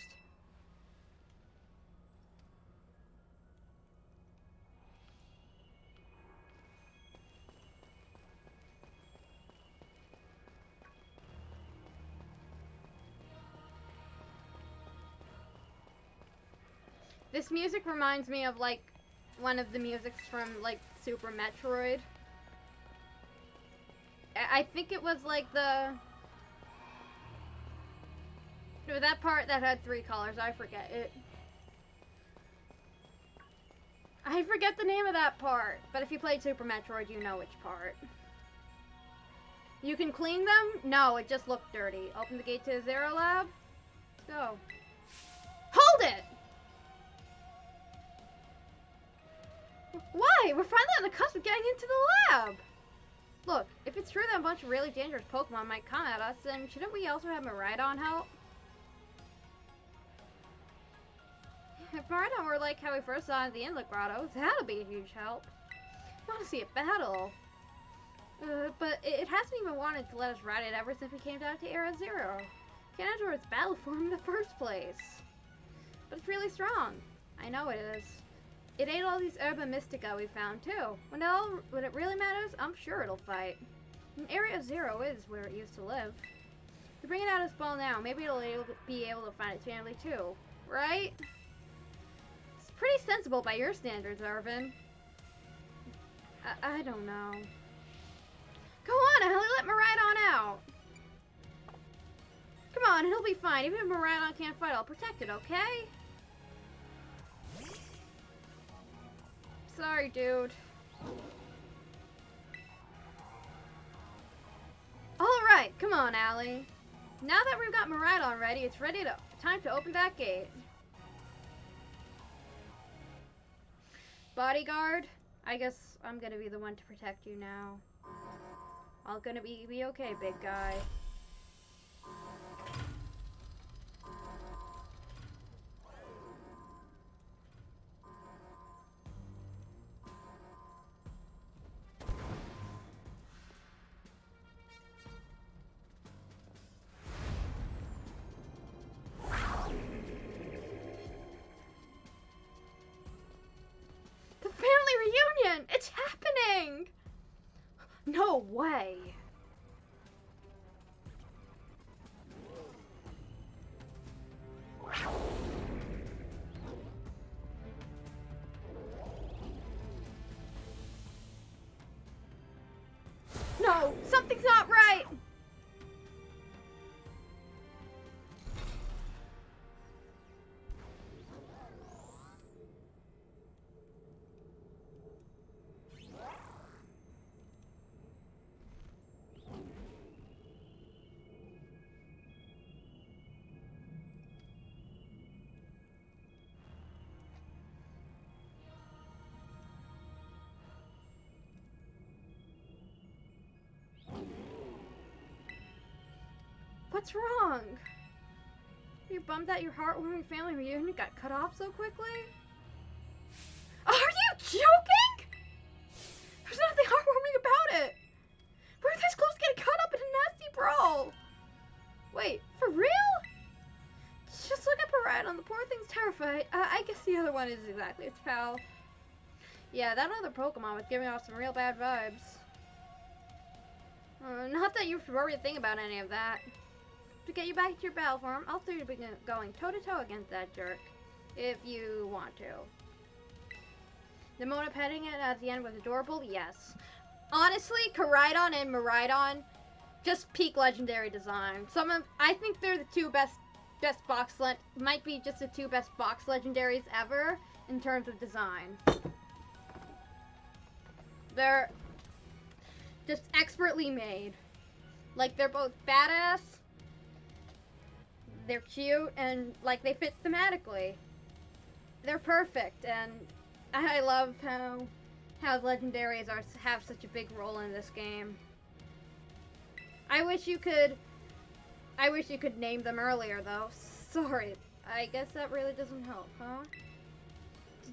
This music reminds me of, like, one of the musics from, like, Super Metroid. I think it was, like, that part that had 3 colors. I forget it. I forget the name of that part. But if you played Super Metroid, you know which part. You can clean them? No, it just looked dirty. Open the gate to the Zero Lab. Go. Hold it! Why? We're finally on the cusp of getting into the lab! Look, if it's true that a bunch of really dangerous Pokemon might come at us, then shouldn't we also have Miraidon help? If Miraidon were like how we first saw in the Inlet Grotto, that'll be a huge help. I want to see it battle. But it hasn't even wanted to let us ride it ever since we came down to Area Zero. Can't enter its battle form in the first place. But it's really strong. I know it is. It ate all these Herba Mystica we found, too. When it really matters, I'm sure it'll fight. And Area Zero is where it used to live. To bring it out of its ball now, maybe it'll be able to find its family, too. Right? It's pretty sensible by your standards, Arvin. I don't know. Go on, Ellie, let Miraidon out. Come on, he'll be fine. Even if Miraidon can't fight, I'll protect it, okay? Sorry, dude. Alright, come on, Allie. Now that we've got Miraidon ready, it's time to open that gate. Bodyguard, I guess I'm gonna be the one to protect you now. All gonna be okay, big guy. It's happening! No way! No! Something's not right! What's wrong? Are you bummed that your heartwarming family reunion got cut off so quickly? Are you joking? There's nothing heartwarming about it. We're this close to getting caught up in a nasty brawl. Wait, for real? on, the poor thing's terrified. I guess the other one is exactly its pal. Yeah, that other Pokemon was giving off some real bad vibes. Not that you should worry a thing about any of that. To get you back to your battle form, I'll tell you to be going toe-to-toe against that jerk. If you want to. The Mona petting it at the end was adorable, yes. Honestly, Koraidon and Miraidon, just peak legendary design. I think they're the two best might be just the two best box legendaries ever in terms of design. They're just expertly made. Like, they're both badass, they're cute, and like they fit thematically. They're perfect, and I love how legendaries have such a big role in this game. I wish you could name them earlier, though. Sorry, I guess that really doesn't help, huh?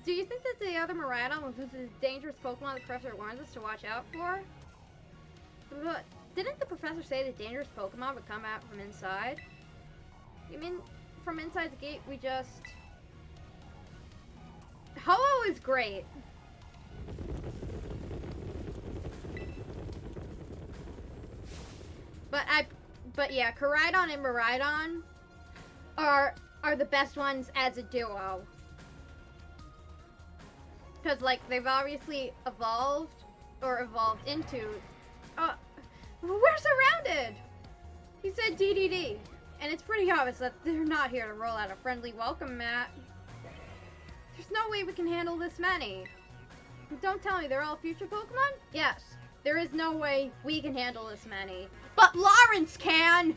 Do you think that the other Miraidon was a dangerous Pokemon the professor warns us to watch out for? But didn't the professor say that dangerous Pokemon would come out from inside? You mean from inside the gate we just... Ho-Oh is great. But yeah, Koraidon and Miraidon are the best ones as a duo. Because, like, they've obviously evolved into... we're surrounded! He said DDD. And it's pretty obvious that they're not here to roll out a friendly welcome mat. There's no way we can handle this many. Don't tell me they're all future Pokemon? Yes, there is no way we can handle this many. But Lawrence can!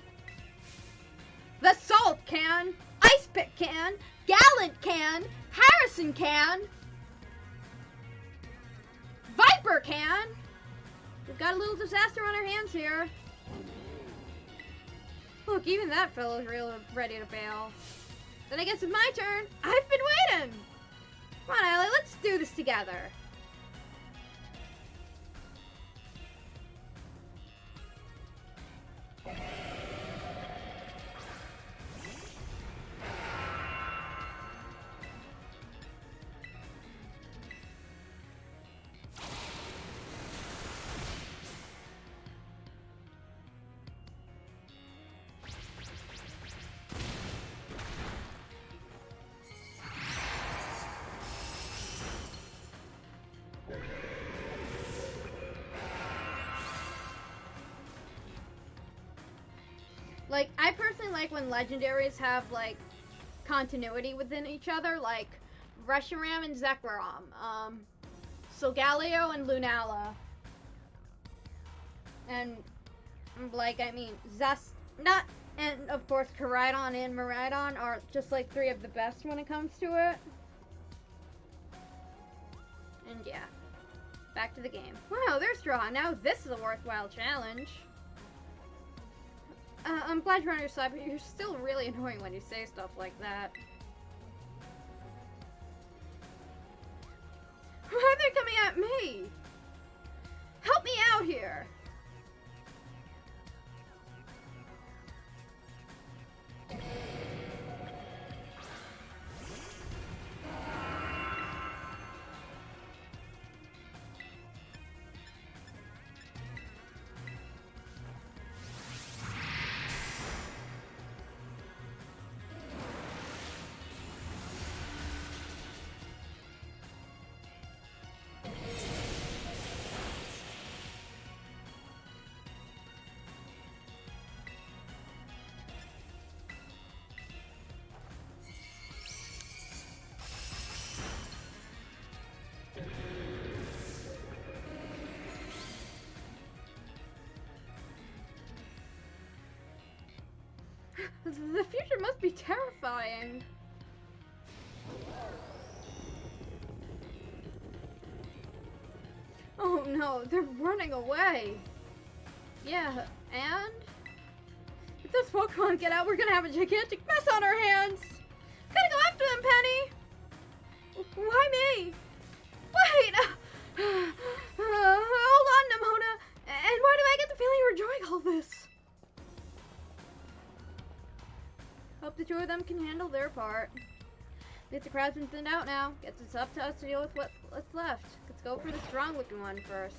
The Salt can! Ice Pick can! Gallant can! Harrison can! Viper can! We've got a little disaster on our hands here. Look, even that fellow's real ready to bail. Then I guess it's my turn. I've been waiting! Come on, Allie, let's do this together. Like, I personally like when legendaries have, like, continuity within each other, like Reshiram and Zekrom, Solgaleo and Lunala. And, like, I mean, and of course Koraidon and Miraidon are just, like, three of the best when it comes to it. And yeah, back to the game. Wow, they're strong. Now this is a worthwhile challenge. I'm glad you're on your side, but you're still really annoying when you say stuff like that. Why are they coming at me? Help me out here! The future must be terrifying. Oh no, they're running away. Yeah, and? If those Pokemon get out, we're gonna have a gigantic mess on our hands. Gotta go after them, Penny. Why me? Wait! Hold on, Nimona. And why do I get the feeling you're enjoying all this? Hope the two of them can handle their part. At least the crowd's been thinned out now. Guess it's up to us to deal with what's left. Let's go for the strong-looking one first.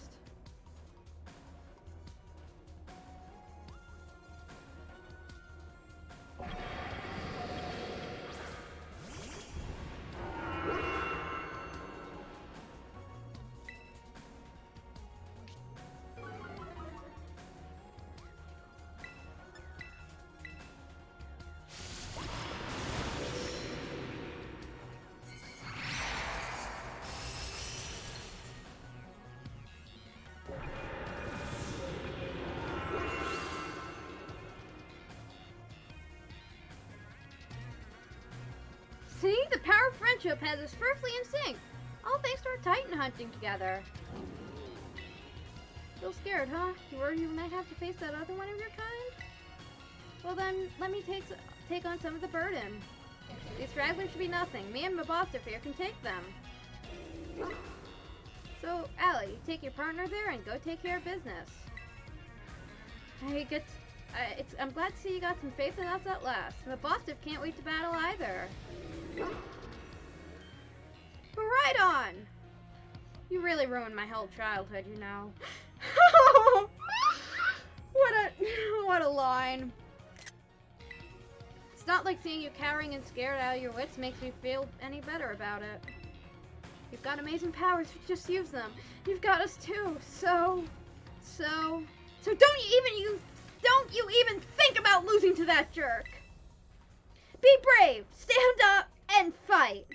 See? The power of friendship has us perfectly in sync. All thanks to our Titan hunting together. Still scared, huh? You worry you might have to face that other one of your kind? Well then, let me take on some of the burden. These stragglers should be nothing. Me and my boss here can take them. So, Allie, take your partner there and go take care of business. I'm glad to see you got some faith in us at last. The boss can't wait to battle either. But right on! You really ruined my whole childhood, you know. What a line. It's not like seeing you cowering and scared out of your wits makes me feel any better about it. You've got amazing powers, just use them. You've got us too, so don't you even think about losing to that jerk. Be brave, stand up, and fight.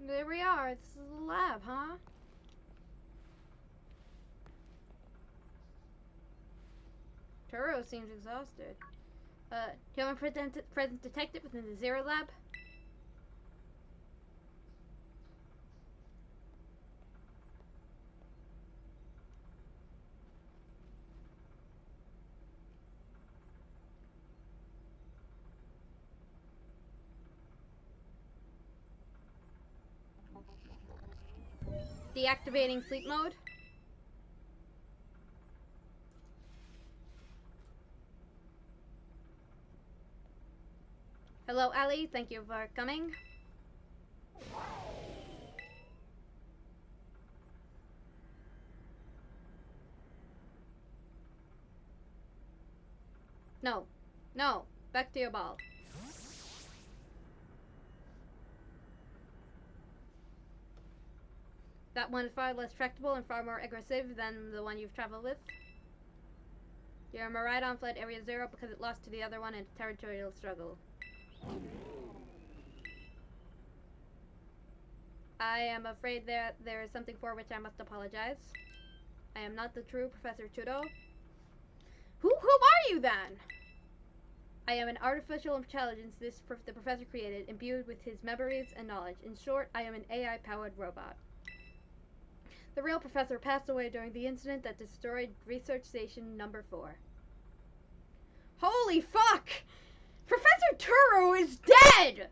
There we are. This is the lab, huh? Turo seems exhausted. Do you have a present detective within the Zero Lab? Deactivating sleep mode. Hello, Allie. Thank you for coming. No. No. Back to your ball. That one is far less tractable and far more aggressive than the one you've traveled with. Your Miraidon fled Area 0 because it lost to the other one in a territorial struggle. I am afraid that there is something for which I must apologize. I am not the true Professor Tudo. Who are you then? I am an artificial intelligence the professor created, imbued with his memories and knowledge. In short, I am an AI-powered robot. The real professor passed away during the incident that destroyed Research Station Number 4. Holy fuck! Professor Turo is dead!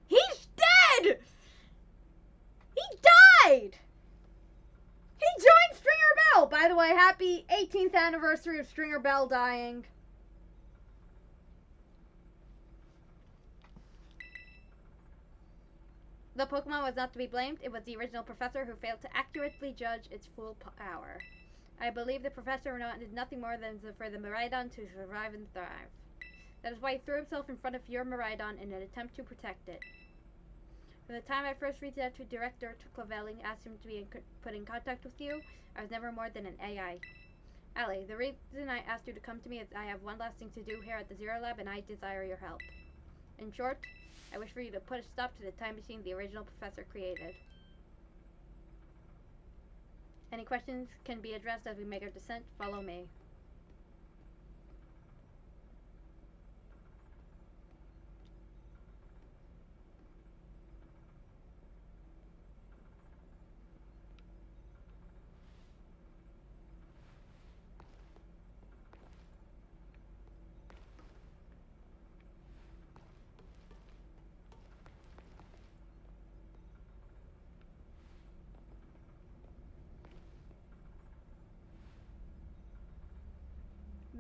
He's dead! He died! He joined Stringer Bell! By the way, happy 18th anniversary of Stringer Bell dying. The Pokemon was not to be blamed. It was the original professor who failed to accurately judge its full power. I believe the professor wanted nothing more than for the Miraidon to survive and thrive. That is why he threw himself in front of your Miraidon in an attempt to protect it. From the time I first reached out to Director Clavelli and asked him to be put in contact with you, I was never more than an AI. Allie, the reason I asked you to come to me is I have one last thing to do here at the Zero Lab, and I desire your help. In short, I wish for you to put a stop to the time machine the original professor created. Any questions can be addressed as we make our descent. Follow me.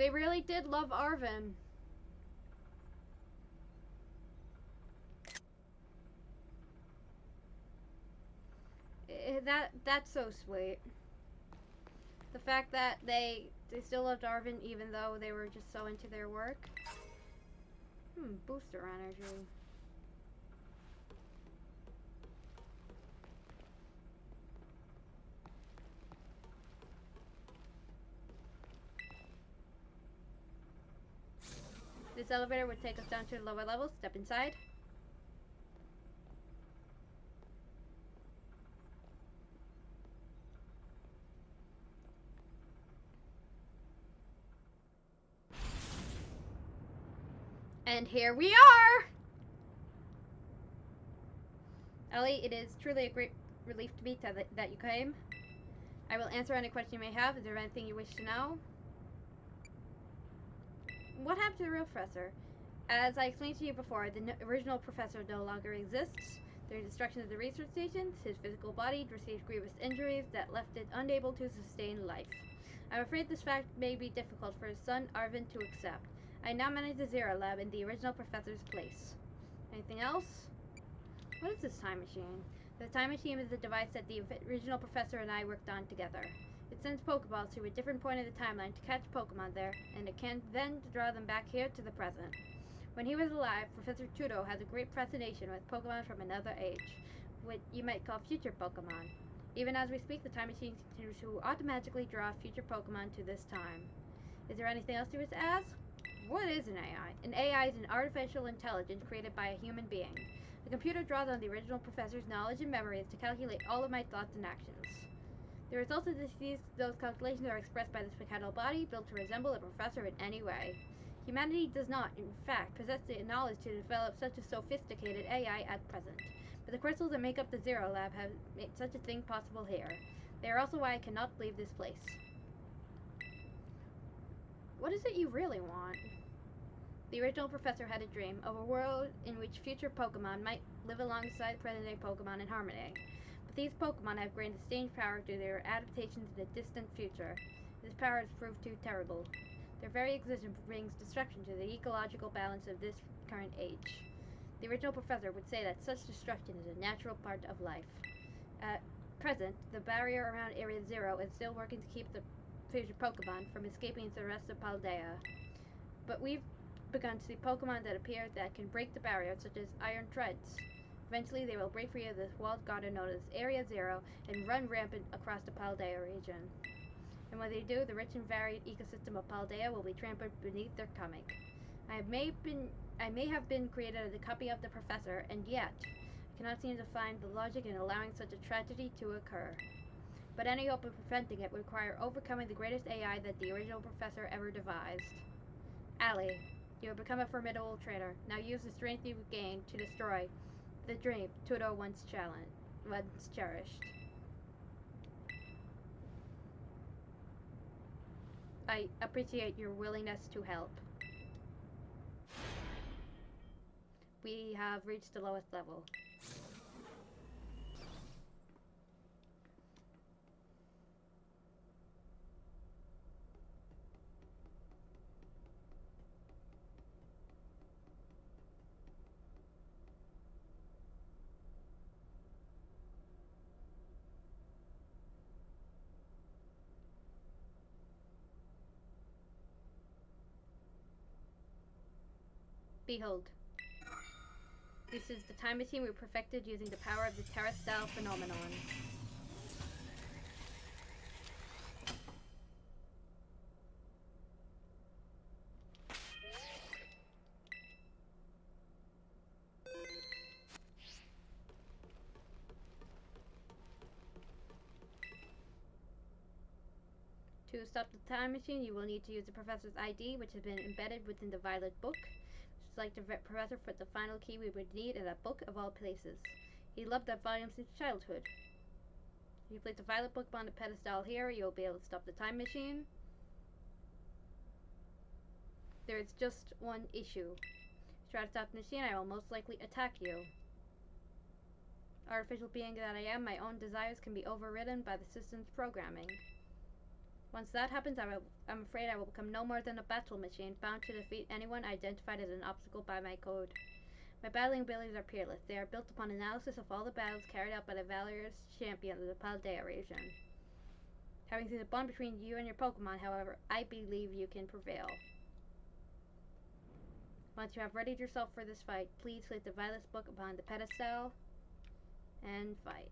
They really did love Arvin. That's so sweet. The fact that they still loved Arvin even though they were just so into their work. Booster energy. This elevator would take us down to the lower levels. Step inside. And here we are! Ellie, it is truly a great relief to me that you came. I will answer any question you may have. Is there anything you wish to know? What happened to the real professor? As I explained to you before, the original professor no longer exists. During the destruction of the research station, his physical body received grievous injuries that left it unable to sustain life. I'm afraid this fact may be difficult for his son, Arvin, to accept. I now manage the Zero Lab in the original professor's place. Anything else? What is this time machine? The time machine is a device that the original professor and I worked on together. It sends Pokeballs to a different point in the timeline to catch Pokemon there, and it can then draw them back here to the present. When he was alive, Professor Tudo has a great fascination with Pokemon from another age, what you might call future Pokemon. Even as we speak, the time machine continues to automatically draw future Pokemon to this time. Is there anything else you wish to ask? What is an AI? An AI is an artificial intelligence created by a human being. The computer draws on the original professor's knowledge and memories to calculate all of my thoughts and actions. The results of those calculations are expressed by this mechanical body built to resemble a professor in any way. Humanity does not, in fact, possess the knowledge to develop such a sophisticated AI at present. But the crystals that make up the Zero Lab have made such a thing possible here. They are also why I cannot leave this place. What is it you really want? The original professor had a dream of a world in which future Pokemon might live alongside present-day Pokemon in harmony. But these Pokemon have gained a strange power due to their adaptations in the distant future. This power has proved too terrible. Their very existence brings destruction to the ecological balance of this current age. The original professor would say that such destruction is a natural part of life. At present, the barrier around Area Zero is still working to keep the future Pokemon from escaping to the rest of Paldea. But we've begun to see Pokemon that appear that can break the barrier, such as Iron Treads. Eventually, they will break free of this walled garden known as Area Zero and run rampant across the Paldea region. And when they do, the rich and varied ecosystem of Paldea will be trampled beneath their coming. I may have been created as a copy of the professor, and yet I cannot seem to find the logic in allowing such a tragedy to occur. But any hope of preventing it would require overcoming the greatest AI that the original professor ever devised. Allie, you have become a formidable trainer. Now use the strength you've gained to destroy the dream Tudo once cherished. I appreciate your willingness to help. We have reached the lowest level. Behold. This is the time machine we perfected using the power of the Terra-style phenomenon. To stop the time machine, you will need to use the professor's ID, which has been embedded within the Violet Book. Just like the professor put the final key we would need in that book of all places. He loved that volume since childhood. If you place the Violet Book on the pedestal here, you'll be able to stop the time machine. There is just one issue. If you try to stop the machine, I will most likely attack you. Artificial being that I am, my own desires can be overridden by the system's programming. Once that happens, I'm afraid I will become no more than a battle machine, bound to defeat anyone identified as an obstacle by my code. My battling abilities are peerless. They are built upon analysis of all the battles carried out by the valorous champions of the Paldea region. Having seen the bond between you and your Pokemon, however, I believe you can prevail. Once you have readied yourself for this fight, please place the Violet's book upon the pedestal and fight.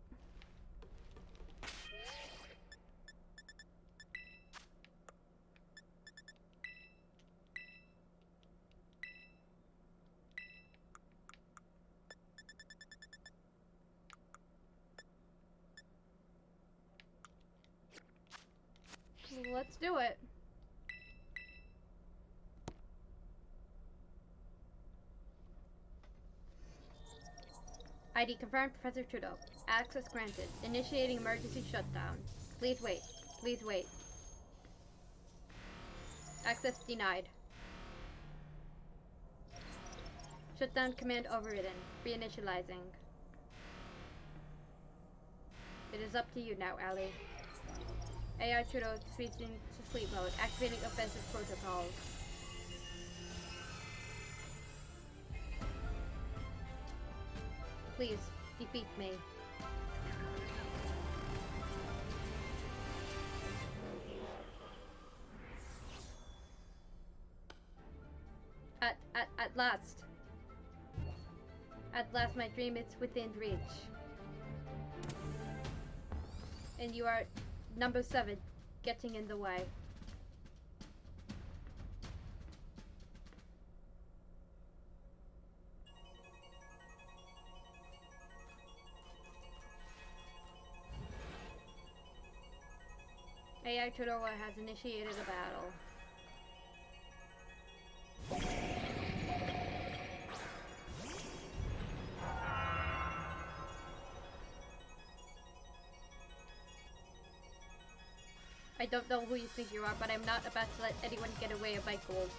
Let's do it. ID confirmed, Professor Trudeau. Access granted. Initiating emergency shutdown. Please wait. Please wait. Access denied. Shutdown command overridden. Reinitializing. It is up to you now, Ali. AI Trudeau switching to sleep mode. Activating offensive protocols. Please, defeat me. At last. At last my dream is within reach. And you are number 7, getting in the way. AI Trudeau has initiated a battle. I don't know who you think you are, but I'm not about to let anyone get away with my gold.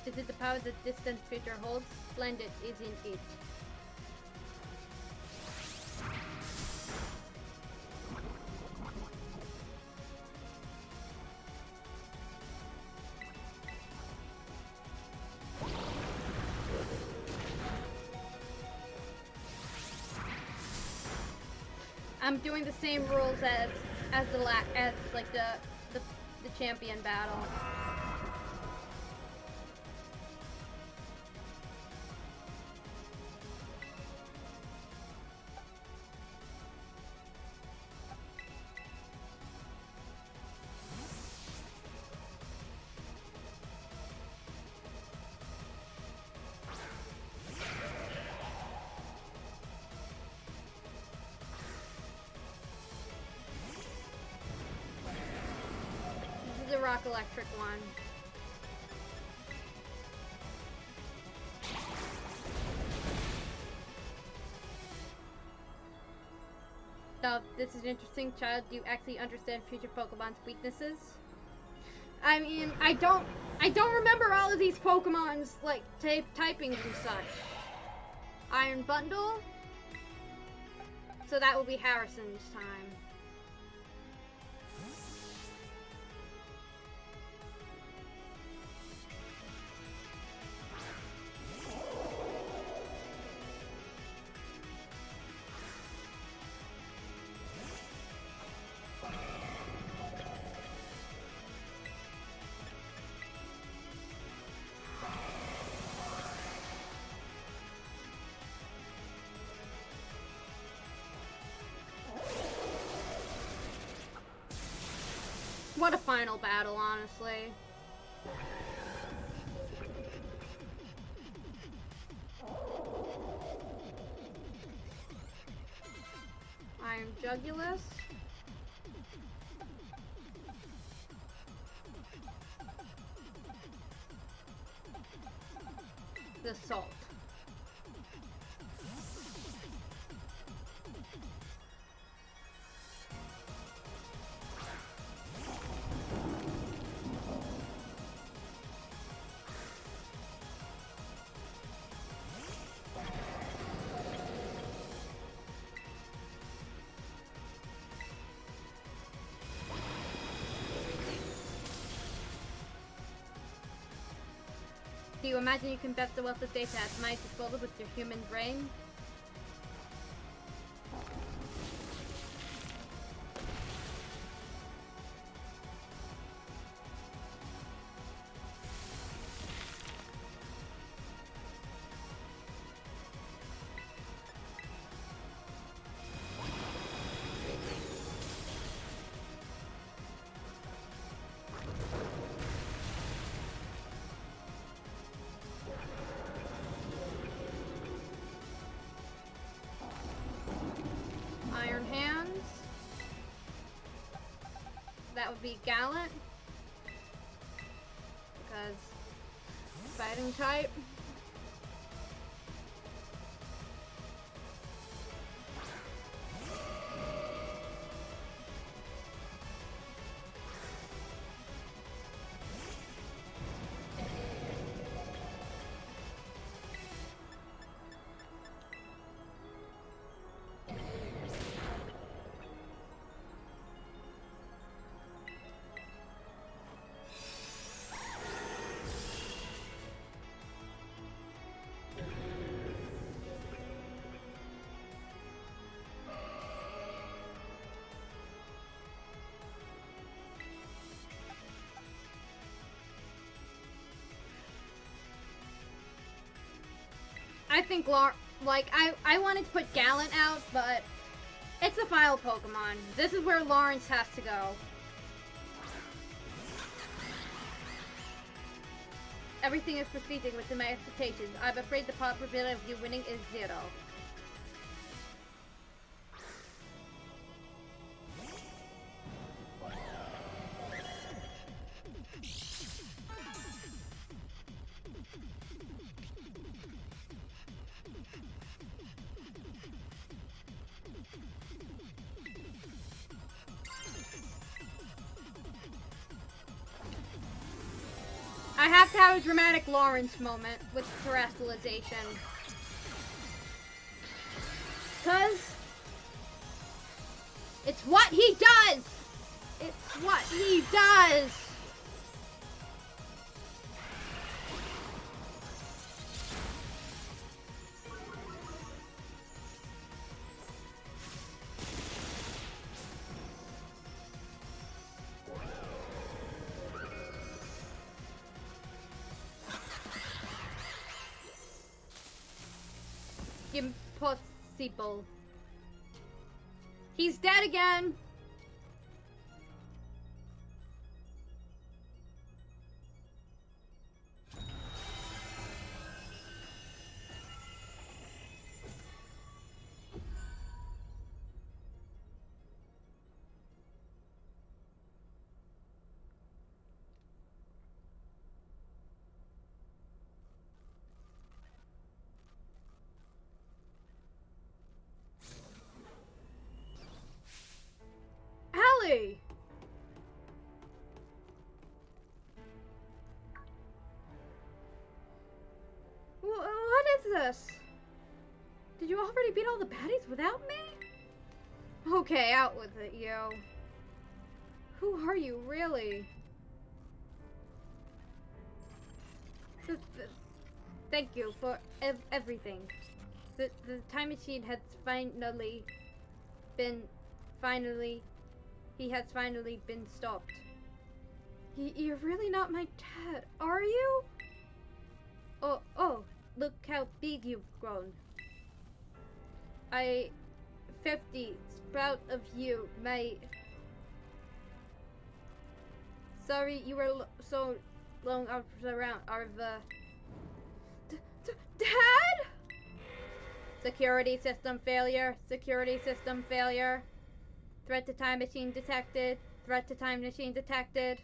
Is it the power that distant future holds? Splendid, isn't it? I'm doing the same rules as the champion battle. The rock electric one. Now, this is interesting, child. Do you actually understand future Pokemon's weaknesses? I mean, I don't remember all of these Pokemon's like typings and such. Iron Bundle. So that will be Harrison's time. What a final battle, honestly. Iron Jugulus. The Salt. Do you imagine you can best the wealth of data at my disposal with your human brain? Iron Hands. That would be Gallant. Because fighting type. I think I wanted to put Gallant out, but it's a file Pokemon. This is where Lawrence has to go. Everything is proceeding within my expectations. I'm afraid the probability of you winning is 0. I have to have a dramatic Lawrence moment with terrestrialization. Cause it's what he does! It's what he does! Impossible. He's dead again. Allie! What is this? Did you already beat all the baddies without me? Okay, out with it, yo. Who are you, really? Thank you for everything. The time machine has he has finally been stopped. You're really not my dad, are you? Oh, look how big you've grown. 50 sprout of you, mate. Sorry you were so long around Dad? Security system failure. Security system failure. Threat to time machine detected. Threat to time machine detected.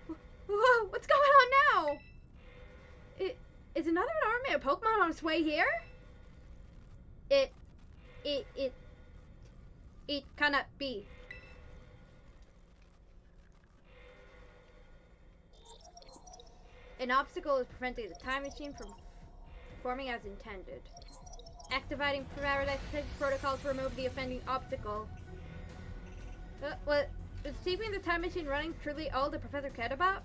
Whoa, what's going on now? Is another army of Pokemon on its way here? It cannot be. An obstacle is preventing the time machine from performing as intended. Activating Paradise protocol to remove the offending obstacle. What is keeping the time machine running truly all the professor cared about?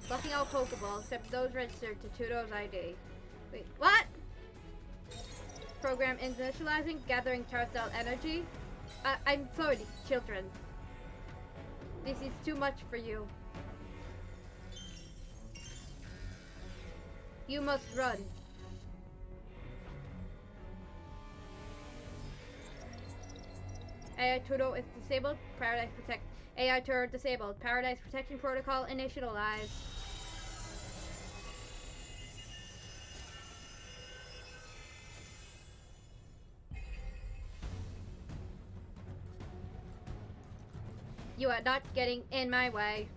Blocking all Pokeballs except those registered to Tudo's ID. Wait, what? Program initializing, gathering Carousel energy. I'm sorry, children. This is too much for you. You must run. AI Tudo is disabled. Paradise Protect. AI Turtle disabled. Paradise Protection Protocol initialized. You are not getting in my way.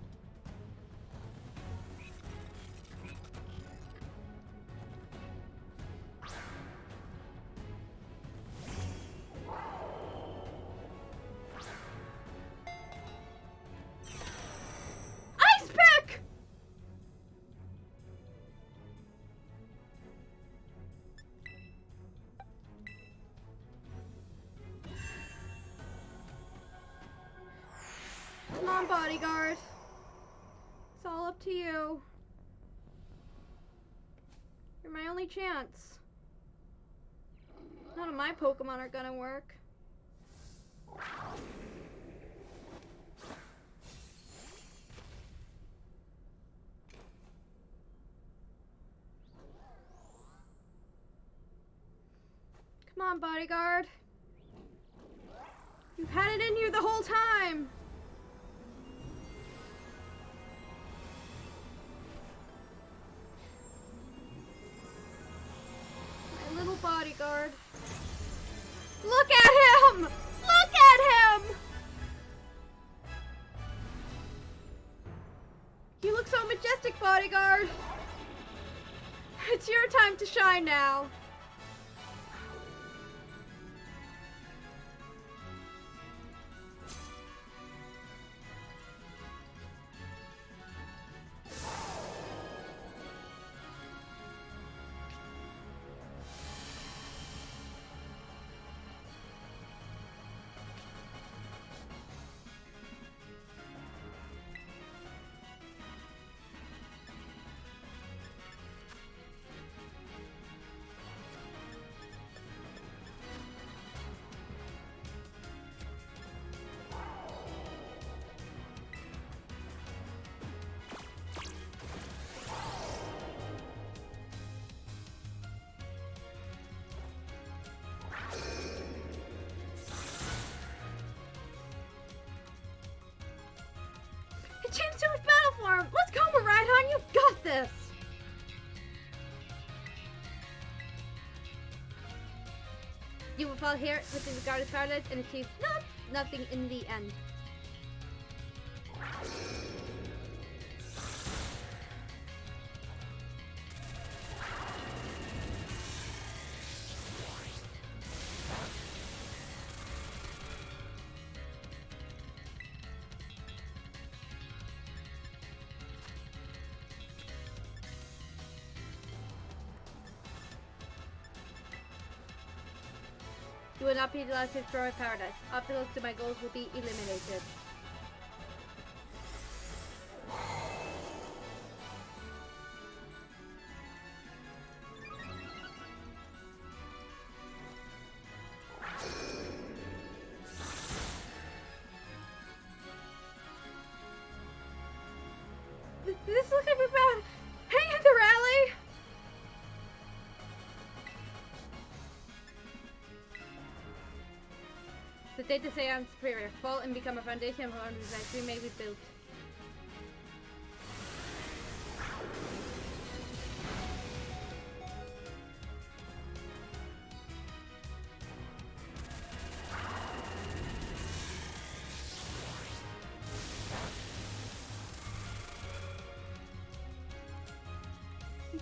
Ice Pick! Come on, bodyguard. It's all up to you. You're my only chance. None of my Pokemon are gonna work. Come on, bodyguard. You've had it in you the whole time. My little bodyguard. Look at him! Look at him! You look so majestic, bodyguard. It's your time to shine now. Changed to his battle form! Let's go, Rhydon! You've got this! You will fall here within the Guarded Paradise and achieve nothing in the end. You will not be allowed to destroy paradise. Obstacles to my goals will be eliminated. This looks like we're about hang at the rally. The data say I'm superior. Fall and become a foundation of our design we may be built.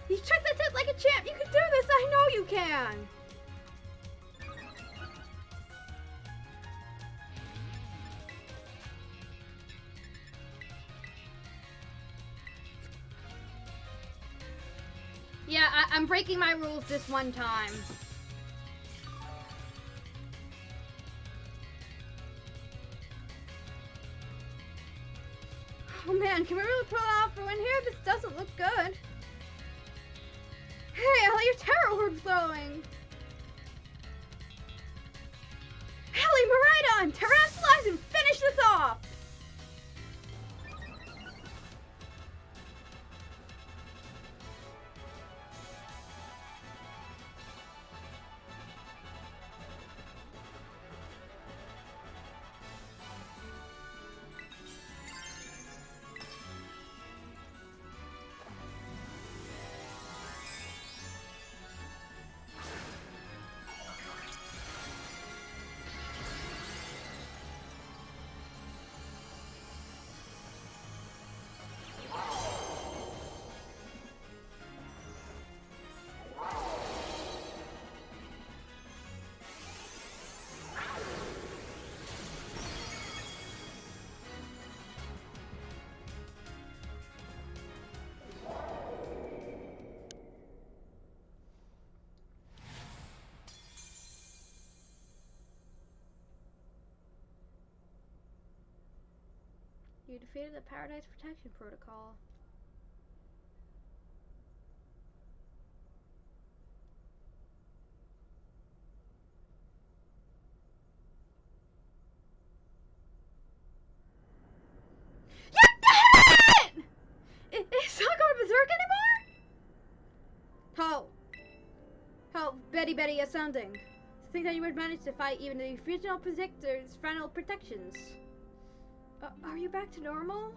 You check that tip like a champ! You can do this! I know you can! Yeah, I'm breaking my rules this one time. Oh man, can we really pull it off for everyone here? This doesn't look good. Hey, all your terror orbs glowing! Ellie, Miraidon! Terrastalize and finish this off! You defeated the Paradise Protection Protocol. You did it! It's not going berserk anymore? How Betty is sounding. To think that you would manage to fight even the regional protector's final protections. Are you back to normal?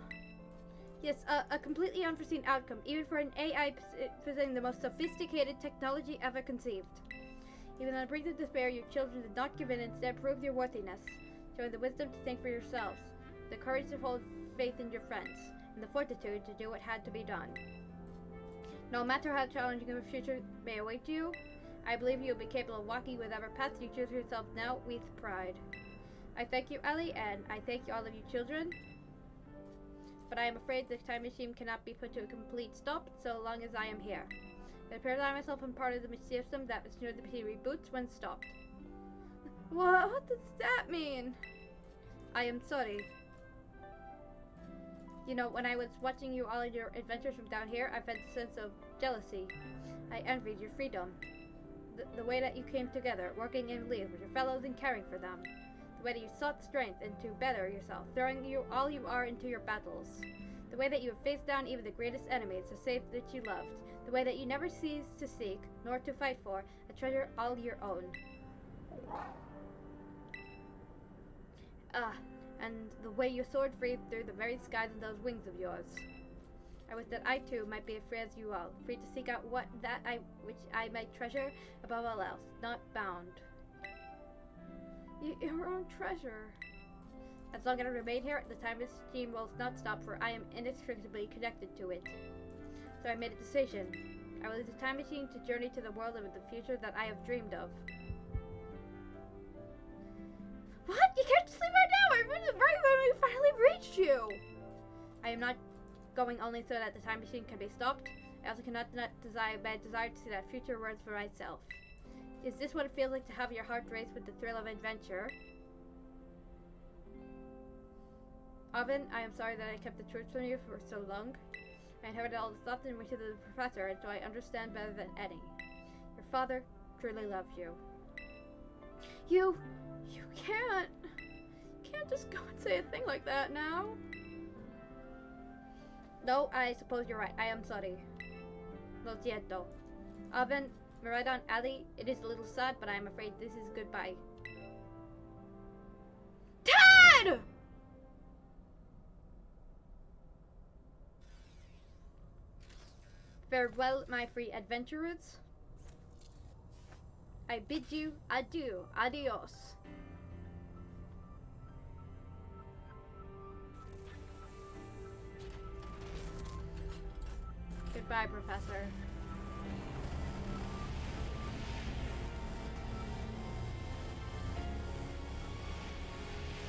Yes, a completely unforeseen outcome, even for an AI possessing the most sophisticated technology ever conceived. Even on the brink of despair, your children did not give in and instead proved your worthiness, showing the wisdom to think for yourselves, the courage to hold faith in your friends, and the fortitude to do what had to be done. No matter how challenging the future may await you, I believe you will be capable of walking whatever path you choose for yourself now with pride. I thank you, Ellie, and I thank you, all of you children. But I am afraid the time machine cannot be put to a complete stop so long as I am here. I prepare that myself am part of the system that ensures the machine reboots when stopped. What does that mean? I am sorry. You know, when I was watching you all in your adventures from down here, I felt a sense of jealousy. I envied your freedom. The way that you came together, working in league with your fellows and caring for them. The way that you sought strength and to better yourself, throwing all you are into your battles. The way that you have faced down even the greatest enemies to save that you loved. The way that you never ceased to seek, nor to fight for, a treasure all your own. And the way you soared free through the very skies of those wings of yours. I wish that I too might be free as you all, free to seek out which I might treasure above all else, not bound. Your own treasure. As long as I remain here, the time machine will not stop, for I am inextricably connected to it. So I made a decision. I will use the time machine to journey to the world of the future that I have dreamed of. What? You can't sleep right now! I right when we finally reached you! I am not going only so that the time machine can be stopped. I also cannot desire to see that future words for myself. Is this what it feels like to have your heart race with the thrill of adventure? Oven, I am sorry that I kept the truth from you for so long. I inherited all the thoughts and went to the professor, and so I understand better than any. Your father truly loves you. You can't just go and say a thing like that now. No, I suppose you're right. I am sorry. Lo siento. Oven, Miraidon, Ali, it is a little sad, but I am afraid this is goodbye. Ted! Farewell, my free adventurers. I bid you adieu. Adios. Goodbye, Professor.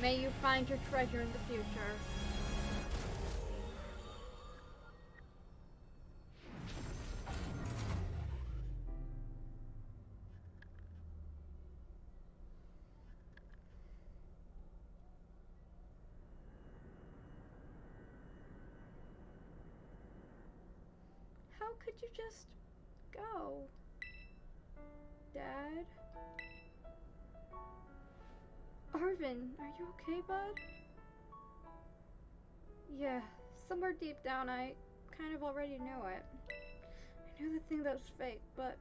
May you find your treasure in the future. could you just go? Dad? Arvin, are you okay, bud? Yeah, somewhere deep down I kind of already knew it. I knew the thing that was fake, but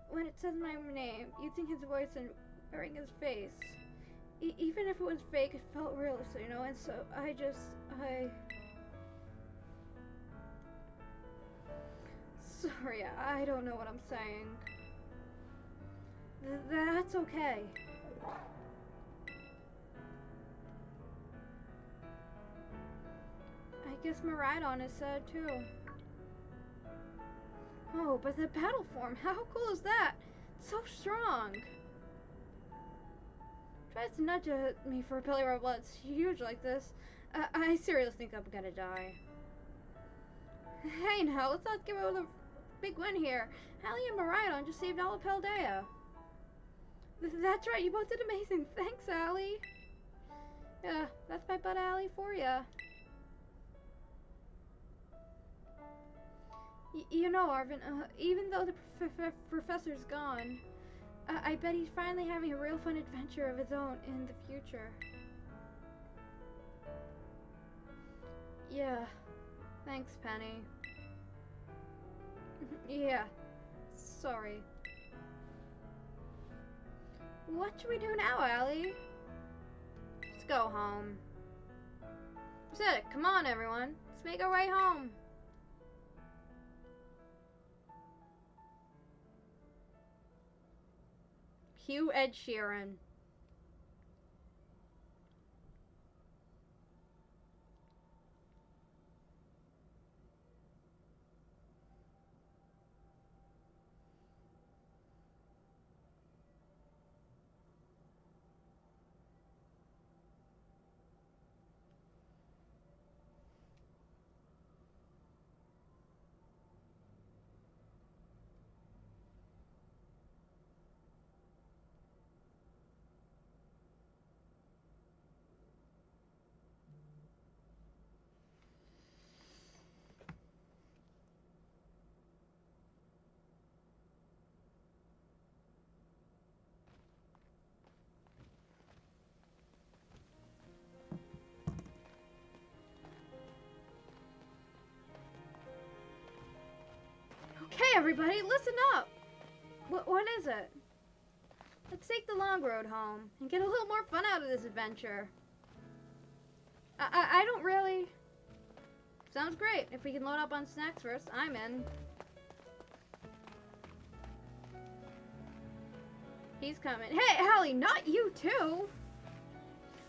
when it says my name, using his voice and wearing his face, even if it was fake, it felt real, so you know, and so I sorry, I don't know what I'm saying. That's okay. I guess Maridon is sad too. Oh, but the battle form, how cool is that? It's so strong. Tries to nudge at me for a belly rub while it's huge like this. I seriously think I'm gonna die. Hey now, let's not give it a big win here. Hallie and Maridon just saved all of Paldea. That's right, you both did amazing. Thanks, Allie. Yeah, that's my butt Allie for ya. You know, Arvin, even though the professor's gone, I bet he's finally having a real fun adventure of his own in the future. Yeah, thanks, Penny. Yeah, sorry. What should we do now, Allie? Let's go home. That's it. Come on, everyone. Let's make our way home. Cue Ed Sheeran. Okay, everybody, listen up. What is it? Let's take the long road home and get a little more fun out of this adventure. I don't really... Sounds great. If we can load up on snacks first, I'm in. He's coming. Hey, Allie, not you too!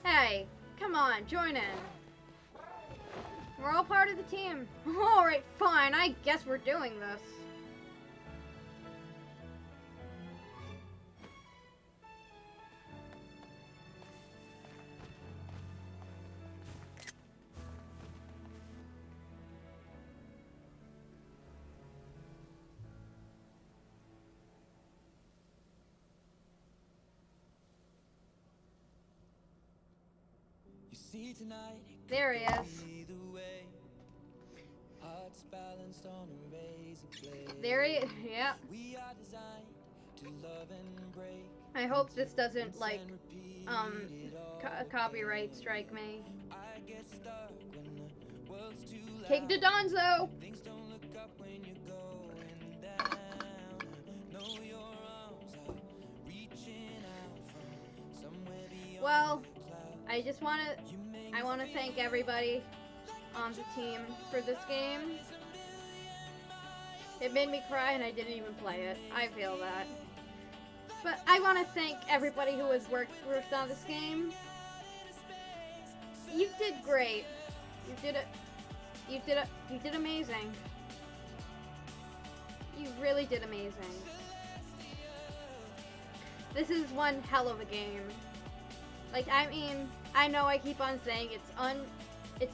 Hey, come on, join in. We're all part of the team. Alright, fine, I guess we're doing this. There he is. There he is. Yeah. I hope this doesn't, like, copyright strike me. Take the Donzo! Well, I want to thank everybody on the team for this game. It made me cry and I didn't even play it. I feel that. But I want to thank everybody who has worked on this game. You did great. You did amazing. You really did amazing. This is one hell of a game. Like, I mean, I know I keep on saying it's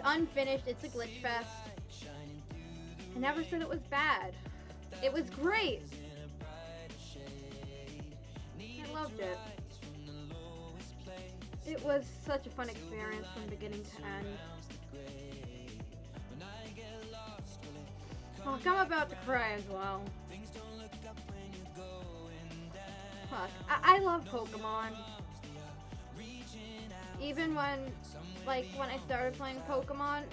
unfinished, it's a glitch fest. I never said it was bad. It was great. I loved it. It was such a fun experience from beginning to end. Fuck, I'm about to cry as well. Fuck, I love Pokemon. Even when, like, when I started playing Pokemon,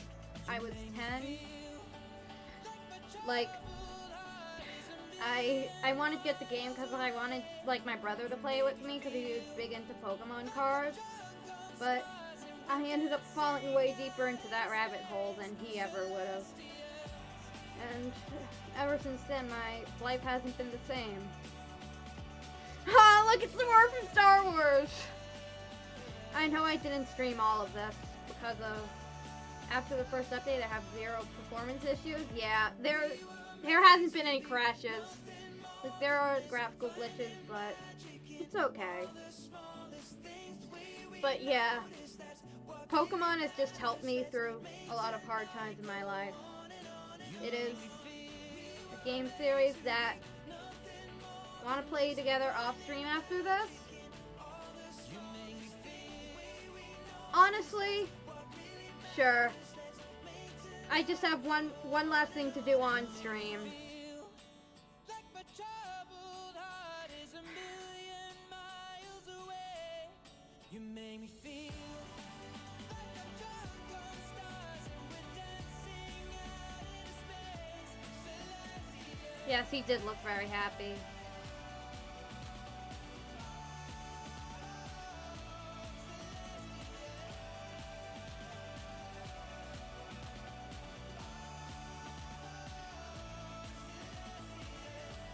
I was 10. Like, I wanted to get the game because I wanted, like, my brother to play with me because he was big into Pokemon cards. But I ended up falling way deeper into that rabbit hole than he ever would have. And ever since then, my life hasn't been the same. Ah, look, it's the word from Star Wars! I know I didn't stream all of this because of, after the first update, I have 0 performance issues. Yeah, there hasn't been any crashes. Like, there are graphical glitches, but it's okay. But yeah, Pokemon has just helped me through a lot of hard times in my life. It is a game series that want to play together off stream after this. Honestly, sure. I just have one last thing to do on stream. Yes, he did look very happy.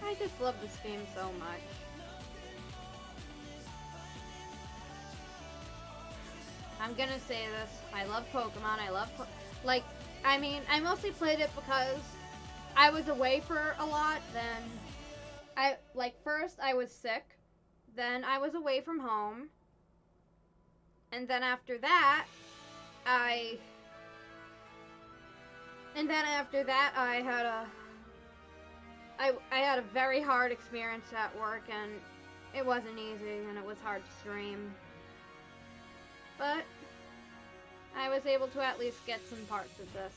I just love this game so much. I'm gonna say this. I love Pokemon. I love, I mean, I mostly played it because I was away for a lot. Then, first I was sick. Then I was away from home. And then after that, I had a very hard experience at work, and it wasn't easy, and it was hard to stream. But I was able to at least get some parts of this.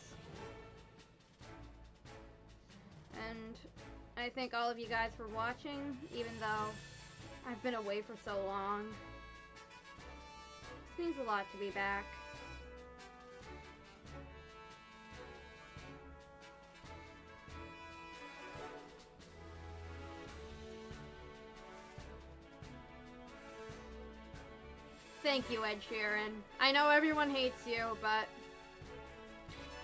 And I thank all of you guys for watching, even though I've been away for so long. It means a lot to be back. Thank you, Ed Sheeran. I know everyone hates you, but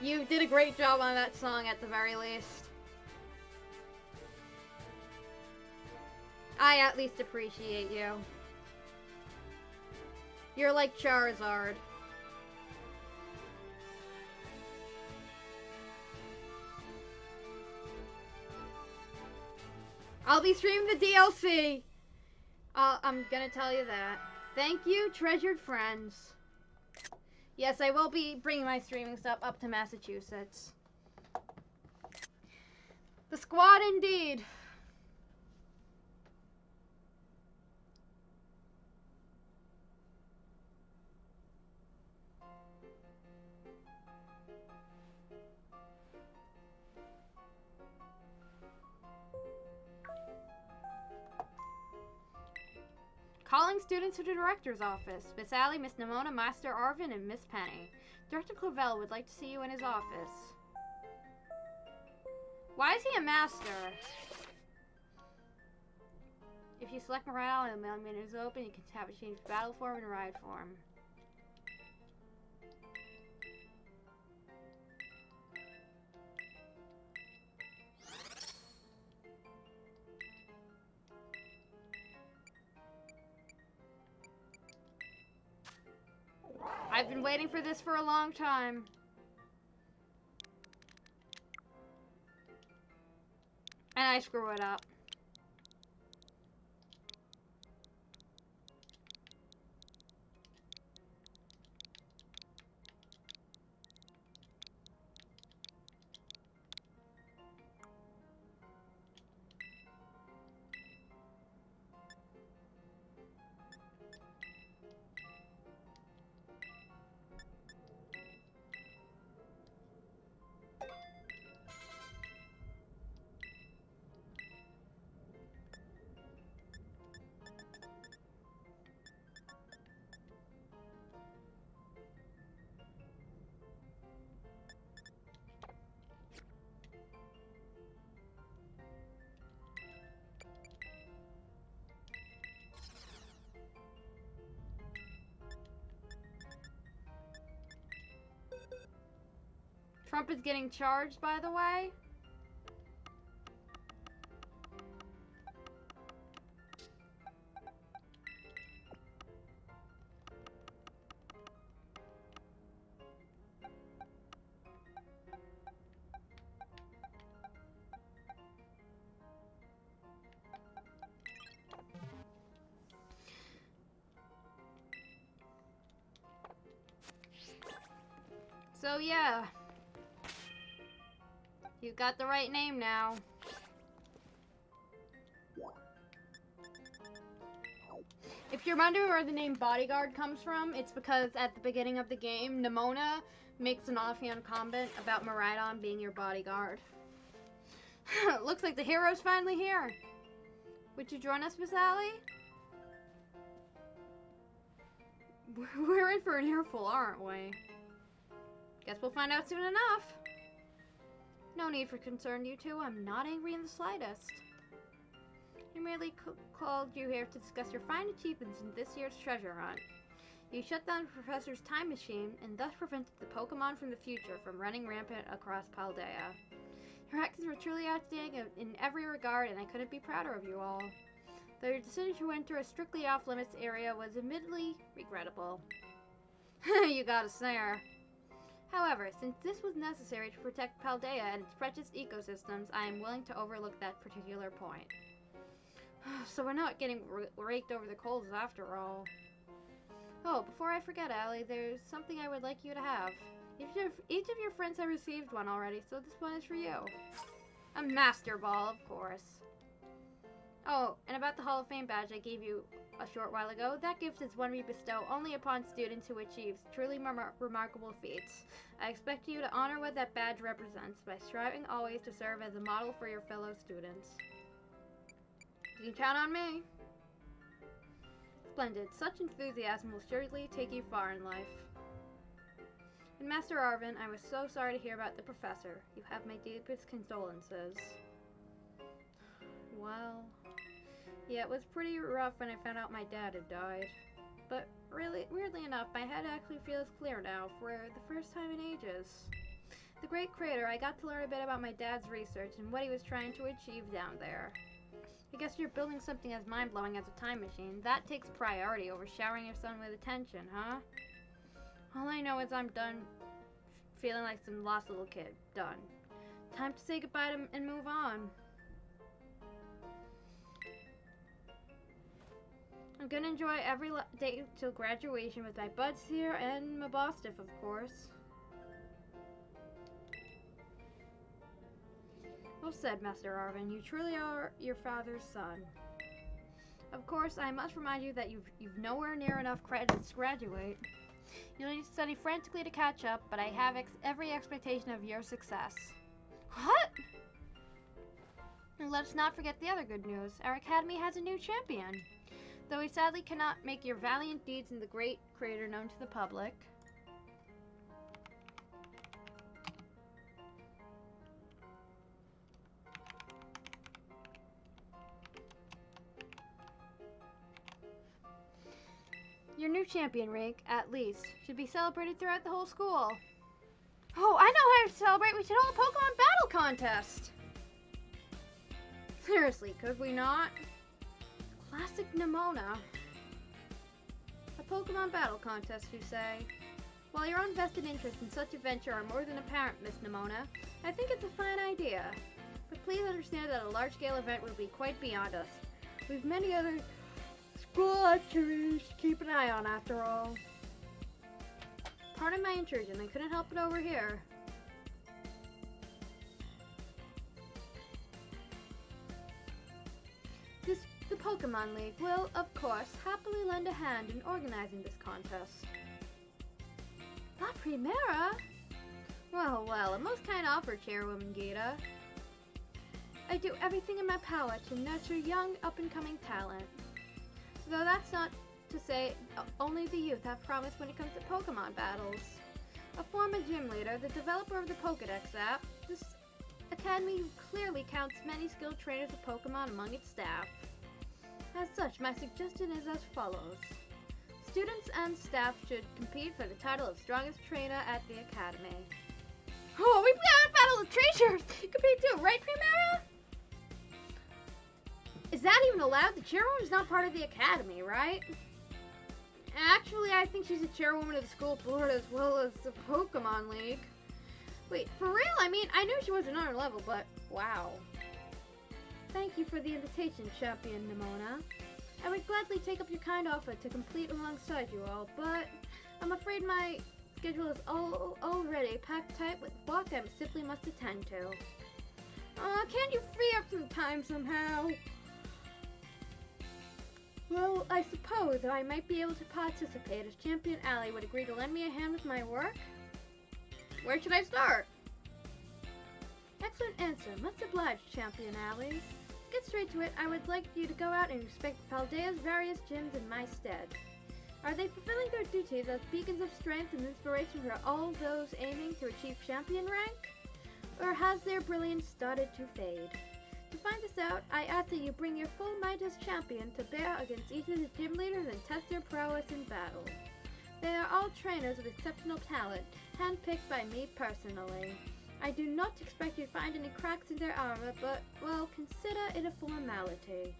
you did a great job on that song at the very least. I at least appreciate you. You're like Charizard. I'll be streaming the DLC. I'm gonna tell you that. Thank you, treasured friends. Yes, I will be bringing my streaming stuff up to Massachusetts. The squad indeed. Calling students to the director's office. Miss Allie, Miss Nimona, Master Arvin, and Miss Penny. Director Clavel would like to see you in his office. Why is he a master? If you select morale and the mail is open, you can have a change battle form and ride form. I've been waiting for this for a long time. And I screw it up. Trump is getting charged, by the way. So yeah, you got the right name now. If you're wondering where the name Bodyguard comes from, it's because at the beginning of the game, Nimona makes an offhand comment about Miraidon being your bodyguard. Looks like the hero's finally here. Would you join us, Miss Allie? We're in for an earful, aren't we? Guess we'll find out soon enough. No need for concern, you two. I'm not angry in the slightest. I merely called you here to discuss your fine achievements in this year's treasure hunt. You shut down the professor's time machine and thus prevented the Pokémon from the future from running rampant across Paldea. Your actions were truly outstanding in every regard, and I couldn't be prouder of you all. Though your decision to enter a strictly off-limits area was admittedly regrettable. You got a snare. However, since this was necessary to protect Paldea and its precious ecosystems, I am willing to overlook that particular point. So we're not getting raked over the coals after all. Oh, before I forget, Allie, there's something I would like you to have. Each of your friends have received one already, so this one is for you. A Master Ball, of course. Oh, and about the Hall of Fame badge I gave you a short while ago, that gift is one we bestow only upon students who achieve truly remarkable feats. I expect you to honor what that badge represents by striving always to serve as a model for your fellow students. You can count on me. Splendid. Such enthusiasm will surely take you far in life. And Master Arvin, I was so sorry to hear about the professor. You have my deepest condolences. Well, yeah, it was pretty rough when I found out my dad had died. But really, weirdly enough, my head actually feels clear now for the first time in ages. The Great Crater, I got to learn a bit about my dad's research and what he was trying to achieve down there. I guess you're building something as mind-blowing as a time machine. That takes priority over showering your son with attention, huh? All I know is I'm done feeling like some lost little kid. Done. Time to say goodbye and move on. I'm gonna enjoy every day till graduation with my buds here and my Bostiff, of course. Well said, Master Arvin. You truly are your father's son. Of course, I must remind you that you've nowhere near enough credits to graduate. You'll need to study frantically to catch up, but I have every expectation of your success. What? And let's not forget the other good news. Our academy has a new champion. Though we sadly cannot make your valiant deeds in the Great Crater known to the public. Your new champion rank, at least, should be celebrated throughout the whole school. Oh, I know how to celebrate. We should hold a Pokemon battle contest. Seriously, could we not? Classic Nimona. A Pokemon battle contest, you say? While your unvested interest in such a venture are more than apparent, Miss Nimona, I think it's a fine idea. But please understand that a large-scale event would be quite beyond us. We've many other school activities to keep an eye on, after all. Pardon my intrusion, I couldn't help it over here. The Pokemon League will, of course, happily lend a hand in organizing this contest. La Primera? Well, well, a most kind offer, Chairwoman Gita. I do everything in my power to nurture young, up-and-coming talent. Though that's not to say only the youth have promise when it comes to Pokemon battles. A former gym leader, the developer of the Pokedex app, this academy clearly counts many skilled trainers of Pokemon among its staff. As such, my suggestion is as follows. Students and staff should compete for the title of strongest trainer at the academy. Oh, we gotta battle the treasures! Compete too, right, Primera? Is that even allowed? The chairwoman's not part of the academy, right? Actually, I think she's a chairwoman of the school board as well as the Pokemon League. Wait, for real? I mean, I knew she was another level, but wow. Thank you for the invitation, Champion Nimona. I would gladly take up your kind offer to compete alongside you all, but I'm afraid my schedule is already packed tight with work I simply must attend to. Can't you free up some time somehow? Well, I suppose I might be able to participate if Champion Allie would agree to lend me a hand with my work. Where should I start? Excellent answer. Much obliged, Champion Allie. To get straight to it, I would like you to go out and inspect Paldea's various gyms in my stead. Are they fulfilling their duties as beacons of strength and inspiration for all those aiming to achieve champion rank? Or has their brilliance started to fade? To find this out, I ask that you bring your full might as champion to bear against each of the gym leaders and test their prowess in battle. They are all trainers with exceptional talent, handpicked by me personally. I do not expect you to find any cracks in their armor, but, well, consider it a formality.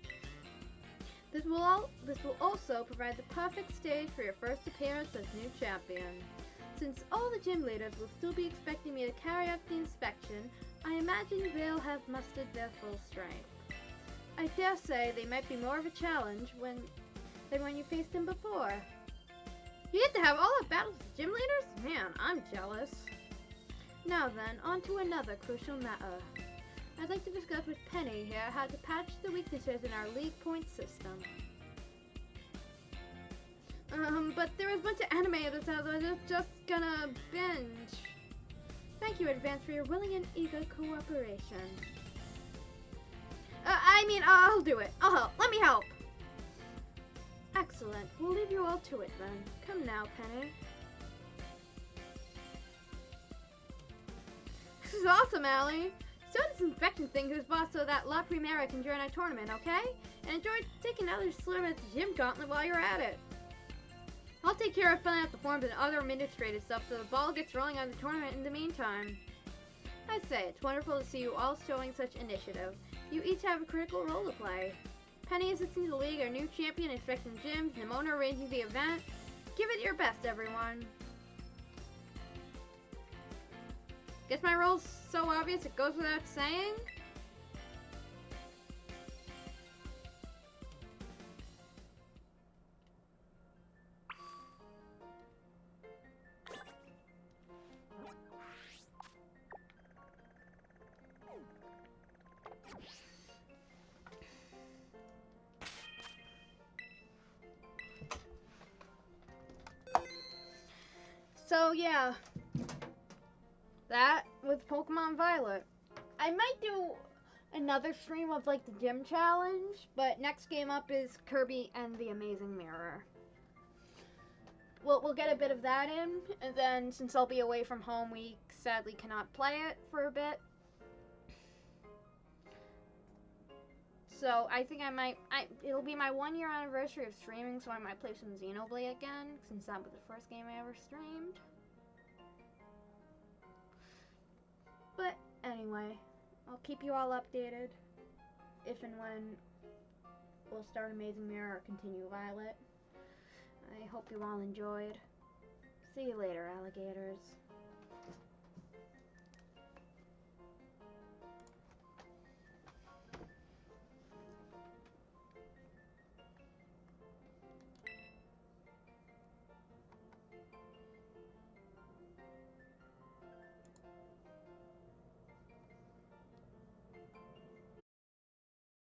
This will also provide the perfect stage for your first appearance as new champion. Since all the gym leaders will still be expecting me to carry out the inspection, I imagine they'll have mustered their full strength. I dare say they might be more of a challenge than when you faced them before. You get to have all the battles with gym leaders? Man, I'm jealous. Now then, on to another crucial matter. I'd like to discuss with Penny here how to patch the weaknesses in our league point system. But there was a bunch of animators out there just gonna binge. Thank you in advance for your willing and eager cooperation. I'll do it. I'll help. Let me help. Excellent. We'll leave you all to it then. Come now, Penny. This is awesome, Allie. So this inspection thing who's boss so that La Primera can join our tournament, okay? And enjoy taking another slurm at the gym gauntlet while you're at it. I'll take care of filling out the forms and other administrative stuff so the ball gets rolling on the tournament in the meantime. I say, it's wonderful to see you all showing such initiative. You each have a critical role to play. Penny assisting the league, our new champion inspecting gyms, Nimona arranging the event. Give it your best, everyone. Guess my role's so obvious it goes without saying? So yeah, that was Pokemon Violet. I might do another stream of like the gym challenge, but next game up is Kirby and the Amazing Mirror. We'll get a bit of that in, and then since I'll be away from home, we sadly cannot play it for a bit. So I think it'll be my 1 year anniversary of streaming, so I might play some Xenoblade again, since that was the first game I ever streamed. But anyway, I'll keep you all updated if and when we'll start Amazing Mirror or continue Violet. I hope you all enjoyed. See you later, alligators.